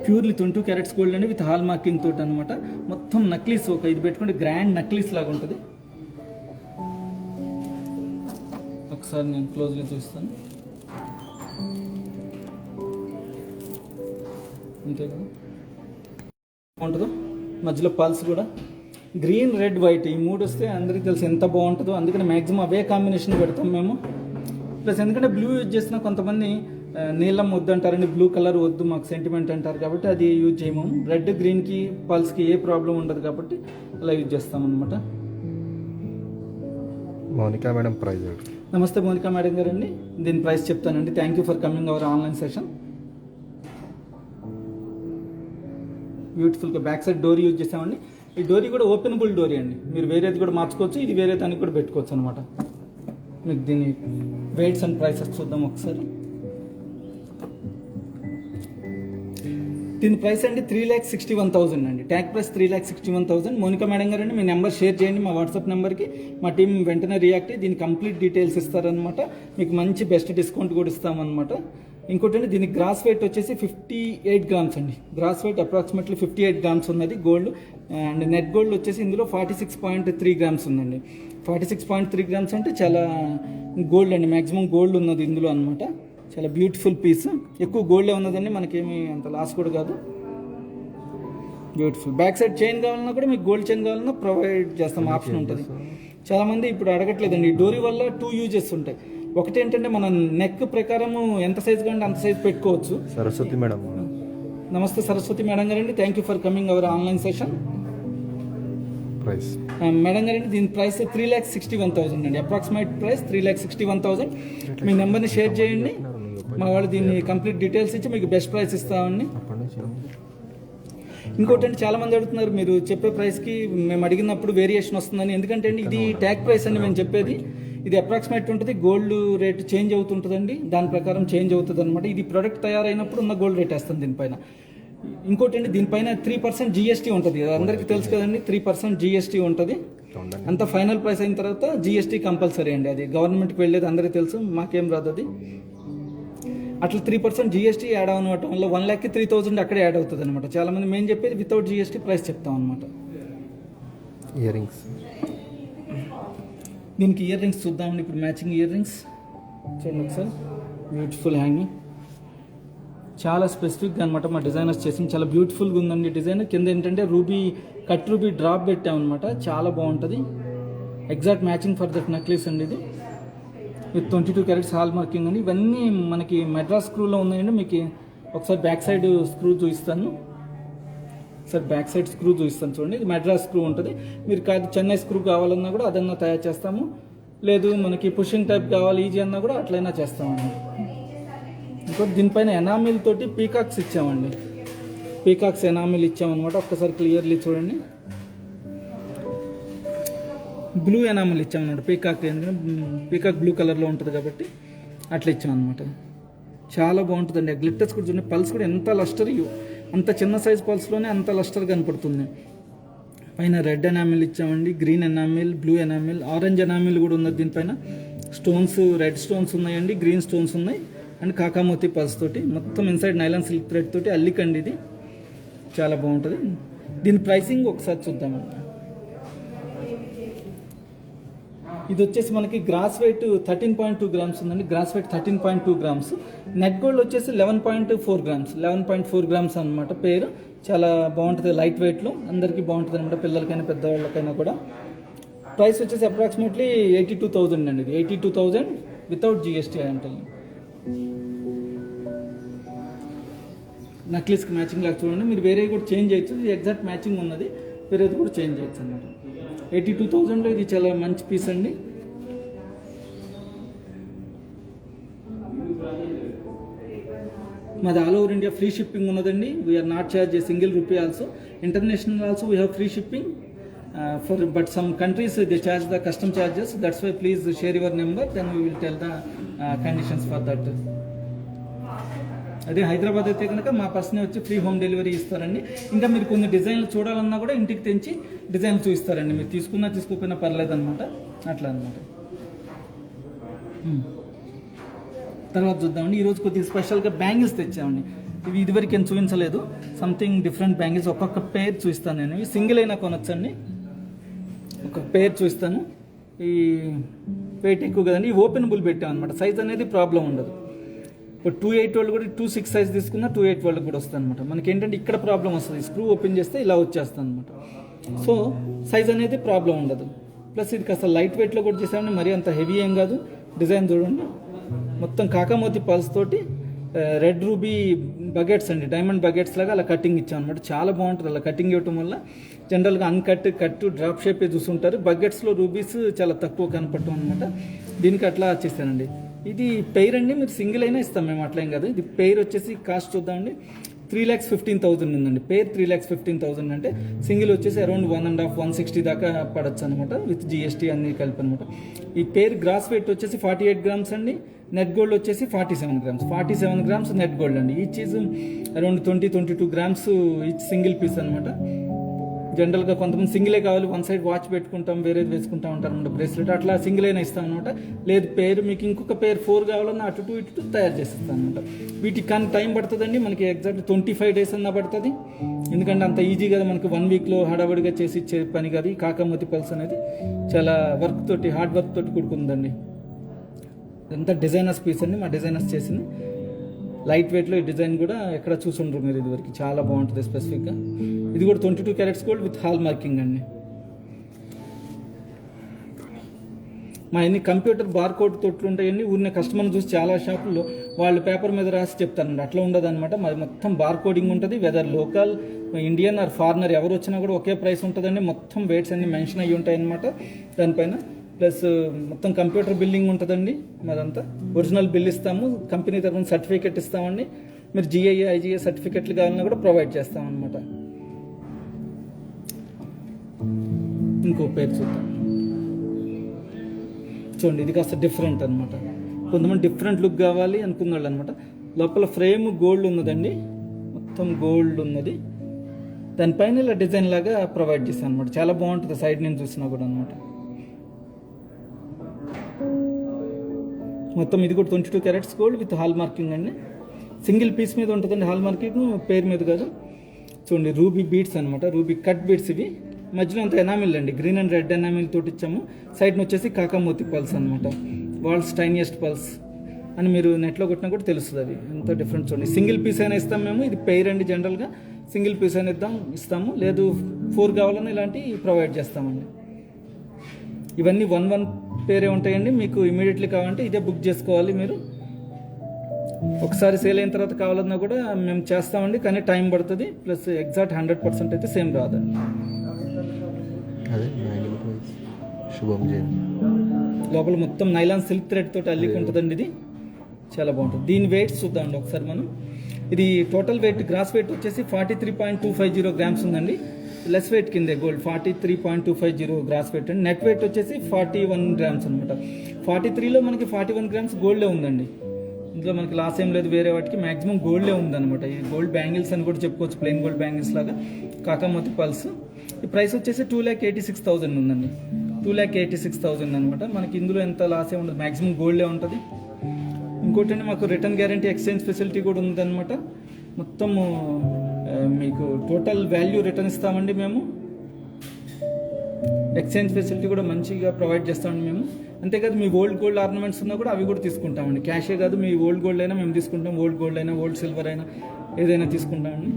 ప్యూర్లీ 22 క్యారెట్స్ గోల్డ్ అండి విత్ హాల్ మార్కింగ్ తోటి అనమాట. మొత్తం నక్లీస్ ఒక ఇది పెట్టుకుంటే గ్రాండ్ నక్లీస్ లాగా ఉంటుంది. ఒకసారి నేను క్లోజ్గా చూస్తాను. అంతే కదా బాగుంటుందో. మధ్యలో పల్స్ కూడా గ్రీన్ రెడ్ వైట్ ఈ మూడు వస్తే అందరికీ తెలుసు ఎంత బాగుంటుందో, అందుకని మ్యాక్సిమం అవే కాంబినేషన్ పెడతాం మేము. ప్లస్ ఎందుకంటే బ్లూ యూజ్ చేసిన కొంతమంది నీలం వద్దు అంటారండి, బ్లూ కలర్ వద్దు మాకు సెంటిమెంట్ అంటారు, కాబట్టి అది యూజ్ చేయము. రెడ్ గ్రీన్కి పల్స్కి ఏ ప్రాబ్లం ఉండదు కాబట్టి అలా యూజ్ చేస్తామన్నమాట. మౌనికా మేడం ప్రైజ్ నమస్తే మోనికా మేడం గారు అండి, దీని ప్రైస్ చెప్తానండి. Thank you for coming our online session. బ్యూటిఫుల్గా బ్యాక్ సైడ్ డోరీ యూజ్ చేసామండి. ఈ డోరీ కూడా ఓపెనబుల్ డోరీ అండి, మీరు వేరేది కూడా మార్చుకోవచ్చు, ఇది వేరే దానికి కూడా పెట్టుకోవచ్చు అనమాట. మీకు దీని వెయిట్స్ అండ్ ప్రైసెస్ చూద్దాం ఒకసారి. దీని ప్రైస్ అండి 3,61,000 అండి. Tag price 3,61,000. మోనికా మేడం గారు అండి, మీ నెంబర్ షేర్ చేయండి మా వాట్సాప్ నెంబర్కి, మా టీం వెంటనే రియాక్ట్ అయ్యి దీని కంప్లీట్ డీటెయిల్స్ ఇస్తారనమాట. మీకు మంచి బెస్ట్ డిస్కౌంట్ కూడా ఇస్తామన్నమాట. ఇంకోటి అండి, దీనికి గ్రాస్ వెయిట్ వచ్చేసి 58 గ్రామ్స్ అండి. గ్రాస్ వెయిట్ అప్రాక్సిమేట్లీ 58 గ్రామ్స్ ఉన్నది గోల్డ్. అండ్ నెట్ గోల్డ్ వచ్చేసి ఇందులో 46.3 గ్రామ్స్ ఉందండి. 46.3 గ్రామ్స్ అంటే చాలా గోల్డ్ అండి, మ్యాక్సిమం గోల్డ్ ఉన్నది ఇందులో అనమాట. చాలా బ్యూటిఫుల్ పీస్, ఎక్కువ గోల్డే ఉన్నదండి, మనకేమి అంత లాస్ కూడా కాదు. బ్యూటిఫుల్ బ్యాక్ సైడ్ చైన్ కావాలన్నా కూడా మీకు గోల్డ్ చైన్ కావాలన్నా ప్రొవైడ్ చేస్తాం, ఆప్షన్ ఉంటుంది. చాలామంది ఇప్పుడు అడగట్లేదండి, ఈ డోరీ వల్ల 2 యూజెస్ ఉంటాయి. ఒకటి ఏంటంటే మన నెక్ ప్రకారము ఎంత సైజ్ కావాలంటే అంత సైజ్ పెట్టుకోవచ్చు. సరస్వతి మేడం నమస్తే సరస్వతి మేడం గారండి, thank you for coming our online session. Price madam గారండి, దీని ప్రైస్ 3,61,000 అండి. Approximate price 3,61,000. మీ నెంబర్ని షేర్ చేయండి, మా వాళ్ళు దీన్ని కంప్లీట్ డీటెయిల్స్ ఇచ్చి మీకు బెస్ట్ ప్రైస్ ఇస్తామండి. ఇంకోటి అండి, చాలా మంది అడుగుతున్నారు మీరు చెప్పే ప్రైస్కి మేము అడిగినప్పుడు వేరియేషన్ వస్తుందని. ఎందుకంటే అండి ఇది ట్యాగ్ ప్రైస్ అని మేము చెప్పేది, ఇది అప్రాక్సిమేట్ ఉంటుంది, గోల్డ్ రేట్ చేంజ్ అవుతుంటుందండి, దాని ప్రకారం చేంజ్ అవుతుంది అనమాట. ఇది ప్రోడక్ట్ తయారైనప్పుడు ఉన్న గోల్డ్ రేట్ వేస్తుంది దీనిపైన. ఇంకోటి అండి, దీనిపైన 3% GST ఉంటుంది, అందరికీ తెలుసు కదండి, 3% GST ఉంటుంది. అంత ఫైనల్ ప్రైస్ అయిన తర్వాత GST కంపల్సరీ అండి, అది గవర్నమెంట్కి వెళ్ళేది అందరికీ తెలుసు, మాకేం రాదు అది. అట్లా 3% GST యాడ్ అవ్వడం వల్ల 1,03,000 అక్కడే యాడ్ అవుతుంది అనమాట. చాలామంది మేము చెప్పేది వితౌట్ GST ప్రైస్ చెప్తాం అనమాట. ఇయర్ రింగ్స్, దీనికి ఇయర్ రింగ్స్ చూద్దామండి. ఇప్పుడు మ్యాచింగ్ ఇయర్ రింగ్స్ చూడండి ఒకసారి, బ్యూటిఫుల్ హ్యాంగింగ్, చాలా స్పెసిఫిక్గా అనమాట మా డిజైనర్స్ చేసింది, చాలా బ్యూటిఫుల్గా ఉందండి డిజైన్. కింద ఏంటంటే రూబీ కట్ రూబీ డ్రాప్ పెట్టామన్నమాట, చాలా బాగుంటుంది. Exact matching for that necklace అండి ఇది, విత్ 22 క్యారెట్స్ హాల్ మార్కింగ్ అండి. ఇవన్నీ మనకి మెడ్రాస్ స్క్రూలో ఉన్నాయండి. మీకు ఒకసారి బ్యాక్ సైడ్ స్క్రూ చూపిస్తాను, సార్ బ్యాక్ సైడ్ స్క్రూ చూపిస్తాను చూడండి. ఇది మెడ్రాస్ స్క్రూ ఉంటుంది. మీరు కాదు చెన్నై స్క్రూ కావాలన్నా కూడా అదన్నా తయారు చేస్తాము, లేదు మనకి పుషింగ్ టైప్ కావాలి ఈజీ అన్నా కూడా అట్లయినా చేస్తామండి. ఇంకోటి దీనిపైన ఎనామిల్ తోటి పీకాక్స్ ఇచ్చామండి, పీకాక్స్ ఎనామిల్ ఇచ్చామన్నమాట. ఒక్కసారి క్లియర్లీ చూడండి, బ్లూ ఎనామిల్ ఇచ్చామన్నమాట. పీకాక్ బ్లూ కలర్లో ఉంటుంది కాబట్టి అట్లా ఇచ్చామన్నమాట. చాలా బాగుంటుందండి. ఆ గ్లిట్టర్స్ కూడా చూడండి, పల్స్ కూడా ఎంత లస్టర్, అంత చిన్న సైజ్ పల్స్లోనే అంత లస్టర్ కనపడుతుంది. పైన రెడ్ ఎనామిల్ ఇచ్చామండి, green enamel, blue enamel, orange enamel కూడా ఉన్నది. దీనిపైన స్టోన్స్, రెడ్ స్టోన్స్ ఉన్నాయండి, గ్రీన్ స్టోన్స్ ఉన్నాయి, అండ్ కాకామోతి పల్స్ తోటి మొత్తం ఇన్సైడ్ నైలాన్ సిల్క్ థ్రెడ్ తోటి అల్లికండి. ఇది చాలా బాగుంటుంది. దీని ప్రైసింగ్ ఒకసారి చూద్దామండి. ఇది వచ్చేసి మనకి గ్రాస్ వెయిట్ 13.2 గ్రామ్స్ ఉందండి. Gross weight 13.2 grams. Net gold వచ్చేసి 11.4 గ్రామ్స్, 11.4 గ్రామ్స్ అనమాట. పేరు చాలా బాగుంటుంది, లైట్ వెయిట్లో అందరికీ బాగుంటుంది అనమాట, పిల్లలకైనా పెద్దవాళ్ళకైనా కూడా. ప్రైస్ వచ్చేసి అప్రాక్సిమేట్లీ 82,000 అండి. ఇది 82,000 వితౌట్ GST అంటే. నక్లీస్కి మ్యాచింగ్ లాగా చూడండి, మీరు వేరే కూడా చేంజ్ చేయొచ్చు, ఇది ఎగ్జాక్ట్ మ్యాచింగ్ ఉన్నది, వేరేది కూడా చేంజ్ చేయొచ్చు అన్నమాట. 82,000లో ఇది చాలా మంచి పీస్ అండి. మాది all over India free shipping ఉన్నదండి. We are not charge a single rupee also. International also we have free shipping for but some countries they charge the custom charges. That's why please share your number, then we will tell the conditions for that. అదే హైదరాబాద్ అయితే కనుక మా పర్సనే వచ్చి ఫ్రీ హోమ్ డెలివరీ ఇస్తారండి. ఇంకా మీరు కొన్ని డిజైన్లు చూడాలన్నా కూడా ఇంటికి తెంచి డిజైన్లు చూపిస్తారండి, మీరు తీసుకున్నా తీసుకోకపోయినా పర్లేదు అనమాట, అట్లా అనమాట. తర్వాత చూద్దామండి. ఈరోజు కొద్దిగా స్పెషల్గా బ్యాంగిల్స్ తెచ్చామండి. ఇవి ఇదివరకు ఏం చూపించలేదు, సంథింగ్ డిఫరెంట్ బ్యాంగిల్స్. ఒక్కొక్క పేర్ చూపిస్తాను నేను, ఇవి సింగిల్ అయినా కొనొచ్చండి. ఒక పేర్ చూపిస్తాను. ఈ వెయిట్ ఎక్కువ కదండి, ఈ ఓపెనబుల్ పెట్టాం అనమాట, సైజ్ అనేది ప్రాబ్లం ఉండదు. ఇప్పుడు 2.8 వాళ్ళు కూడా 2.6 సైజ్ తీసుకున్నా 2.8 వాళ్ళకి కూడా వస్తుంది అనమాట. మనకి ఏంటంటే ఇక్కడ ప్రాబ్లం వస్తుంది, స్క్రూ ఓపెన్ చేస్తే ఇలా వచ్చేస్తుంది అనమాట. సో సైజ్ అనేది ప్రాబ్లం ఉండదు. ప్లస్ ఇది కాస్త లైట్ వెయిట్లో కూడా చేసామండి, మరీ అంత హెవీ ఏం కాదు. డిజైన్ చూడండి, మొత్తం కాకామోతి పల్స్ తోటి రెడ్ రూబీ బకెట్స్ అండి, డైమండ్ బకెట్స్ లాగా అలా కటింగ్ ఇచ్చాం అనమాట. చాలా బాగుంటుంది అలా కటింగ్ ఇవ్వటం వల్ల. జనరల్గా కట్ డ్రాప్ షేపే చూస్తుంటారు, బకెట్స్లో రూబీస్ చాలా తక్కువ కనపడటం అనమాట. దీనికి అట్లా వచ్చేసానండి. ఇది పెయిర్ అండి, మీరు సింగిల్ అయినా ఇస్తాం మేము, అట్లా ఏం కాదు. ఇది పెయిర్ వచ్చేసి కాస్ట్ చూద్దామండి, 3,15,000 ఉందండి. పెయిర్ 3,15,000 అంటే సింగిల్ వచ్చేసి అరౌండ్ 1.5-160 దాకా పడచ్చు అనమాట, విత్ జిఎస్టీ అన్ని కలిపి అనమాట. ఈ పెయిర్ గ్రాస్ వెయిట్ వచ్చేసి 48 గ్రామ్స్ అండి. నెట్ గోల్డ్ వచ్చేసి 47 గ్రామ్స్. 47 గ్రామ్స్ నెట్ గోల్డ్ అండి. Each is around 20-22 grams each single piece అనమాట. జనరల్గా కొంతమంది సింగిలే కావాలి, వన్ సైడ్ వాచ్ పెట్టుకుంటాం, వేరేది వేసుకుంటా ఉంటారు అనమాట, బ్రేస్లెట్. అట్లా సింగిల్ అయినా ఇస్తాం అనమాట. లేదు పేరు మీకు ఇంకొక పేరు 4 కావాలన్నా అటు ఇటు తయారు చేసిస్తాం అనమాట. వీటికి కానీ టైం పడుతుందండి, మనకి ఎగ్జాక్ట్ 25 డేస్ అన్నా పడుతుంది. ఎందుకంటే అంత ఈజీ కదా, మనకి 1 వీక్లో హడావడిగా చేసి ఇచ్చే పని కాదు. ఈ కాకామోతి పల్స్ అనేది చాలా వర్క్ తోటి, హార్డ్ వర్క్ తోటి కూడుకుందండి. ఇదంతా డిజైనర్స్ పీస్ అండి, మా డిజైనర్స్ చేసింది. లైట్ వెయిట్లో ఈ డిజైన్ కూడా ఎక్కడ చూసుండ్రు మీరు ఇదివరకు, చాలా బాగుంటుంది స్పెసిఫిక్గా. ఇది కూడా 22 carats gold with hall marking అండి. మా ఎన్ని కంప్యూటర్ బార్ కోడ్ తోట్లు ఉంటాయండి. ఊరినే కస్టమర్ని చూసి చాలా షాపుల్లో వాళ్ళు పేపర్ మీద రాసి చెప్తారండి, అట్లా ఉండదు అనమాట. మరి మొత్తం బార్ కోడింగ్ ఉంటుంది. Whether local, Indian or foreigner ఎవరు వచ్చినా కూడా ఒకే ప్రైస్ ఉంటుందండి. మొత్తం వెయిట్స్ అన్ని మెన్షన్ అయ్యి ఉంటాయి అనమాట దానిపైన. ప్లస్ మొత్తం కంప్యూటర్ బిల్లింగ్ ఉంటుందండి. మరంతా ఒరిజినల్ బిల్ ఇస్తాము, కంపెనీ తరఫున సర్టిఫికెట్ ఇస్తామండి. మీరు జిఐఏ, ఐజిఏ సర్టిఫికెట్లు కావాలన్నా కూడా ప్రొవైడ్ చేస్తామన్నమాట. ఇంకో పేరు చూద్దాం, చూడండి. ఇది కాస్త డిఫరెంట్ అనమాట. కొంతమంది డిఫరెంట్ లుక్ కావాలి అనుకున్నాళ్ళు అనమాట. లోపల ఫ్రేమ్ గోల్డ్ ఉన్నదండి, మొత్తం గోల్డ్ ఉన్నది. దానిపైన ఇలా డిజైన్ లాగా ప్రొవైడ్ చేస్తాను అనమాట. చాలా బాగుంటుంది సైడ్ నుంచి చూసినా కూడా అనమాట. మొత్తం ఇది కూడా 22 carats gold with hall marking అండి. సింగిల్ పీస్ మీద ఉంటుందండి హాల్ మార్కింగ్, పేరు మీద కాదు. చూడండి, రూబీ బీడ్స్ అనమాట, రూబీ కట్ బీడ్స్ ఇవి. మధ్యలో అంత ఎనామిల్ అండి, గ్రీన్ అండ్ రెడ్ ఎనామిల్ తోటి ఇచ్చాము. సైడ్ని వచ్చేసి కాకామోతి పల్స్ అనమాట, వరల్డ్స్ టైనియెస్ట్ పల్స్ అని మీరు నెట్లో కొట్టినా కూడా తెలుస్తుంది అది ఎంత డిఫరెంట్. చూడండి, సింగిల్ పీస్ అయినా ఇస్తాం మేము. ఇది పెయిర్ అండి, జనరల్గా సింగిల్ పీస్ అయినా ఇస్తాము. లేదు 4 కావాలన్నా ఇలాంటివి ప్రొవైడ్ చేస్తామండి. ఇవన్నీ 1 పేరే ఉంటాయండి. మీకు ఇమీడియట్లీ కావాలంటే ఇదే బుక్ చేసుకోవాలి మీరు. ఒకసారి సేల్ అయిన తర్వాత కావాలన్నా కూడా మేము చేస్తామండి, కానీ టైం పడుతుంది. ప్లస్ ఎగ్జాక్ట్ 100% అయితే సేమ్ రాదండి. అదే శుభం చేయండి. లోపల మొత్తం నైలాన్ సిల్క్ థ్రెడ్ తోటి అల్లికి ఉంటుందండి. ఇది చాలా బాగుంటుంది. దీని వెయిట్స్ చూద్దామండి ఒకసారి మనం. ఇది టోటల్ వెయిట్, గ్రాస్ వెయిట్ వచ్చేసి 43.250 గ్రామ్స్ ఉందండి. లెస్ వెయిట్ కిందే గోల్డ్ 43.250 గ్రాస్ వెయిట్ అండి. నెట్ వెయిట్ వచ్చేసి 41 గ్రామ్స్ అనమాట. 43లో మనకి 41 గ్రామ్స్ గోల్డే ఉందండి. ఇందులో మనకి లాస్ ఏం లేదు, వేరే వాటికి మ్యాక్సిమం గోల్డే ఉందన్నమాట. ఈ గోల్డ్ బ్యాంగిల్స్ అని కూడా చెప్పుకోవచ్చు, ప్లెయిన్ గోల్డ్ బ్యాంగిల్స్ లాగా కాకామోతి పల్స్. ఈ ప్రైస్ వచ్చేసి 2,86,000 ఉందండి. 2,86,000 అనమాట. మనకి ఇందులో ఎంత లాసే ఉండదు, మ్యాక్సిమం గోల్డే ఉంటుంది. ఇంకోటి మాకు రిటర్న్ గ్యారంటీ, ఎక్స్చేంజ్ ఫెసిలిటీ కూడా ఉందన్నమాట. మొత్తము మీకు టోటల్ వాల్యూ రిటర్న్ ఇస్తామండి మేము. ఎక్స్చేంజ్ ఫెసిలిటీ కూడా మంచిగా ప్రొవైడ్ చేస్తామండి మేము. అంతేకాదు మీ ఓల్డ్ గోల్డ్ ఆర్నమెంట్స్ ఉన్నా కూడా అవి కూడా తీసుకుంటామండి. క్యాషే కాదు, మీ ఓల్డ్ గోల్డ్ అయినా మేము తీసుకుంటాం. ఓల్డ్ గోల్డ్ అయినా, ఓల్డ్ సిల్వర్ అయినా, ఏదైనా తీసుకుంటామండి.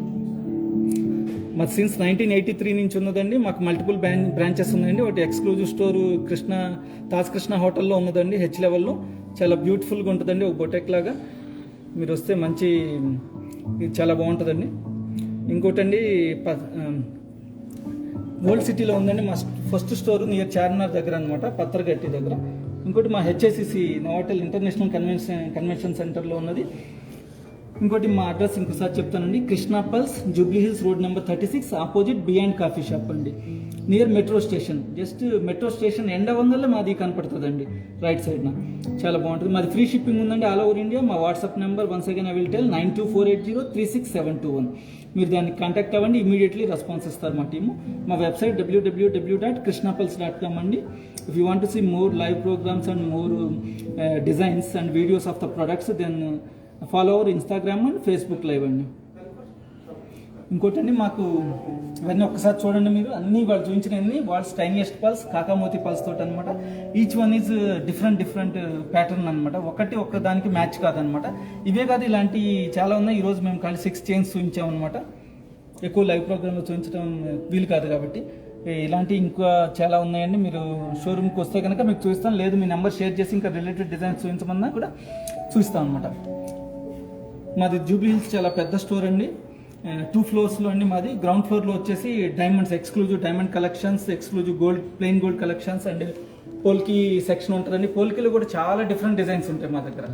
మాకు సిన్స్ 1983 నుంచి ఉన్నదండి. మాకు మల్టిపుల్ బ్రాంచెస్ ఉన్నాయండి. ఒకటి ఎక్స్క్లూజివ్ స్టోర్ తాజ్ కృష్ణ హోటల్లో ఉన్నదండి, హెచ్ లెవెల్లో. చాలా బ్యూటిఫుల్గా ఉంటుందండి, ఒక బొటెక్ లాగా. మీరు వస్తే మంచి, చాలా బాగుంటుందండి. ఇంకోటండి ఓల్డ్ సిటీలో ఉందండి మా ఫస్ట్ స్టోర్, నియర్ చార్మినార్ దగ్గర అనమాట, పత్తరగట్టి దగ్గర. ఇంకోటి మా హెచ్ఐసిసి నోవాటెల్ ఇంటర్నేషనల్ కన్వెన్షన్ సెంటర్లో ఉన్నది. ఇంకోటి మా అడ్రస్ ఇంకోసారి చెప్తానండి, Krishna pearls, Jubilee Hills road number 36, opposite beyond coffee shop అండి, near metro station. Just metro station ఎండ వందల్లో మాది కనపడుతుందండి, రైట్ సైడ్న. చాలా బాగుంటుంది. మాది ఫ్రీ షిప్పింగ్ ఉందండి ఆల్ ఓవర్ ఇండియా. మా WhatsApp number once again I will tell 9248036721. మీరు దాన్ని కాంటాక్ట్ అవ్వండి, ఇమీడియట్లీ రెస్పాన్స్ ఇస్తారు మా టీము. మా వెబ్సైట్ www.krishnapulse.com అండి. If you want to see more live programmes and more designs and videos of the products, then follow our Instagram and Facebook live అండి. ఇంకోటండి, మాకు ఇవన్నీ ఒక్కసారి చూడండి మీరు. అన్నీ వాళ్ళు చూపించినవన్నీ వాళ్ళ టైనియెస్ట్ పల్స్, కాకామోతి పల్స్ తోటి అనమాట. Each one is different pattern అనమాట. ఒక్క దానికి మ్యాచ్ కాదనమాట. ఇవే కాదు, ఇలాంటి చాలా ఉన్నాయి. ఈరోజు మేము ఖాళీ 6 చైన్స్ చూపించామన్నమాట. ఎక్కువ లైవ్ ప్రోగ్రామ్లో చూపించడం వీలు కాదు కాబట్టి. ఇలాంటి ఇంకా చాలా ఉన్నాయండి. మీరు షోరూమ్కి వస్తే కనుక మీకు చూపిస్తాను, లేదు మీ నెంబర్ షేర్ చేసి ఇంకా రిలేటెడ్ డిజైన్స్ చూపించమన్నా కూడా చూపిస్తాం అనమాట. మాది జూబ్లీ హిల్స్ చాలా పెద్ద స్టోర్ అండి, 2 ఫ్లోర్స్లో అండి మాది. గ్రౌండ్ ఫ్లోర్లో వచ్చేసి diamonds, exclusive diamond collections, exclusive gold, plain gold collections and polki section ఉంటుందండి. పోల్కీలో కూడా చాలా డిఫరెంట్ డిజైన్స్ ఉంటాయి మా దగ్గర.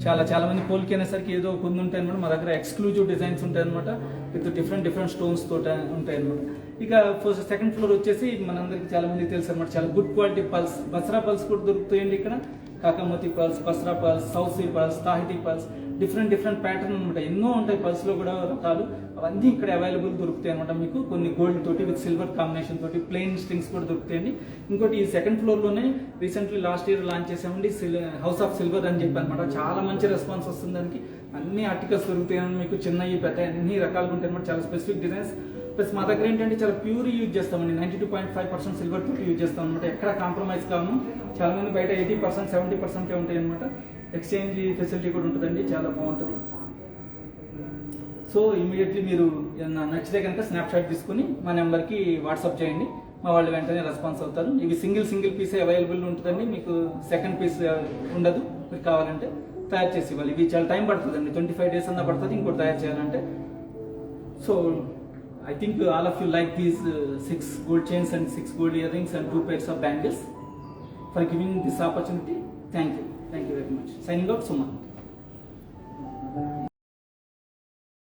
చాలా మంది పోల్కి అనేసరికి ఏదో కొన్ని ఉంటాయి అనమాట. మా దగ్గర ఎక్స్క్లూజివ్ డిజైన్స్ ఉంటాయి అనమాట, విత్ డిఫరెంట్ స్టోన్స్ తోట ఉంటాయి అనమాట. ఇక సెకండ్ ఫ్లోర్ వచ్చేసి మనందరికి చాలా మందికి తెలుసు అనమాట, చాలా good quality pearls, Basra pearls కూడా దొరుకుతాయండి ఇక్కడ. కాకామతి పల్స్, బస్రా పల్స్, సౌసీ pearls, Tahiti pearls, different pattern అనమాట. ఎన్నో ఉంటాయి పల్స్లో కూడా రకాలు, అవన్నీ ఇక్కడ అవైలబుల్ దొరుకుతాయి అనమాట మీకు. కొన్ని గోల్డ్ తోటి విత్ సిల్వర్ కాంబినేషన్ తోటి ప్లెయిన్ స్ట్రింగ్స్ కూడా దొరుకుతాయండి. ఇంకోటి ఈ సెకండ్ ఫ్లోర్లోనే రీసెంట్లీ లాస్ట్ ఇయర్ లాంచ్ చేసామండి హౌస్ ఆఫ్ సిల్వర్ అని చెప్పి అనమాట. చాలా మంచి రెస్పాన్స్ వస్తుంది దానికి. అన్ని ఆర్టికల్స్ దొరుకుతాయని మీకు, చిన్నవి పెద్ద అన్ని రకాలుగా ఉంటాయి అనమాట. చాలా స్పెసిఫిక్ డిజైన్స్. ప్లస్ మా దగ్గర ఏంటంటే చాలా ప్యూర్ యూజ్ చేస్తామండి, 92.5% సిల్వర్ తోటి యూజ్ చేస్తాం అనమాట. ఎక్కడ కాంప్రమైజ్ కాము. చాలా మంది బయట 80%, 70% ఉంటాయి అనమాట. ఎక్స్చేంజ్ ఫెసిలిటీ కూడా ఉంటుందండి, చాలా బాగుంటుంది. సో ఇమీడియట్లీ మీరు నచ్చితే కనుక స్నాప్షాట్ తీసుకుని మా నెంబర్కి వాట్సాప్ చేయండి, మా వాళ్ళు వెంటనే రెస్పాన్స్ అవుతారు. ఇవి సింగిల్ పీసే అవైలబుల్ ఉంటుందండి, మీకు సెకండ్ పీస్ ఉండదు. మీకు కావాలంటే తయారు చేసి ఇవ్వాలి. ఇవి చాలా టైం పడుతుందండి, 25 days అన్నా పడుతుంది ఇంకోటి తయారు చేయాలంటే. So I think all of you like these 6 gold chains and 6 gold earrings and 2 pairs of bangles. For giving this opportunity, thank you very much. Signing out, Suma.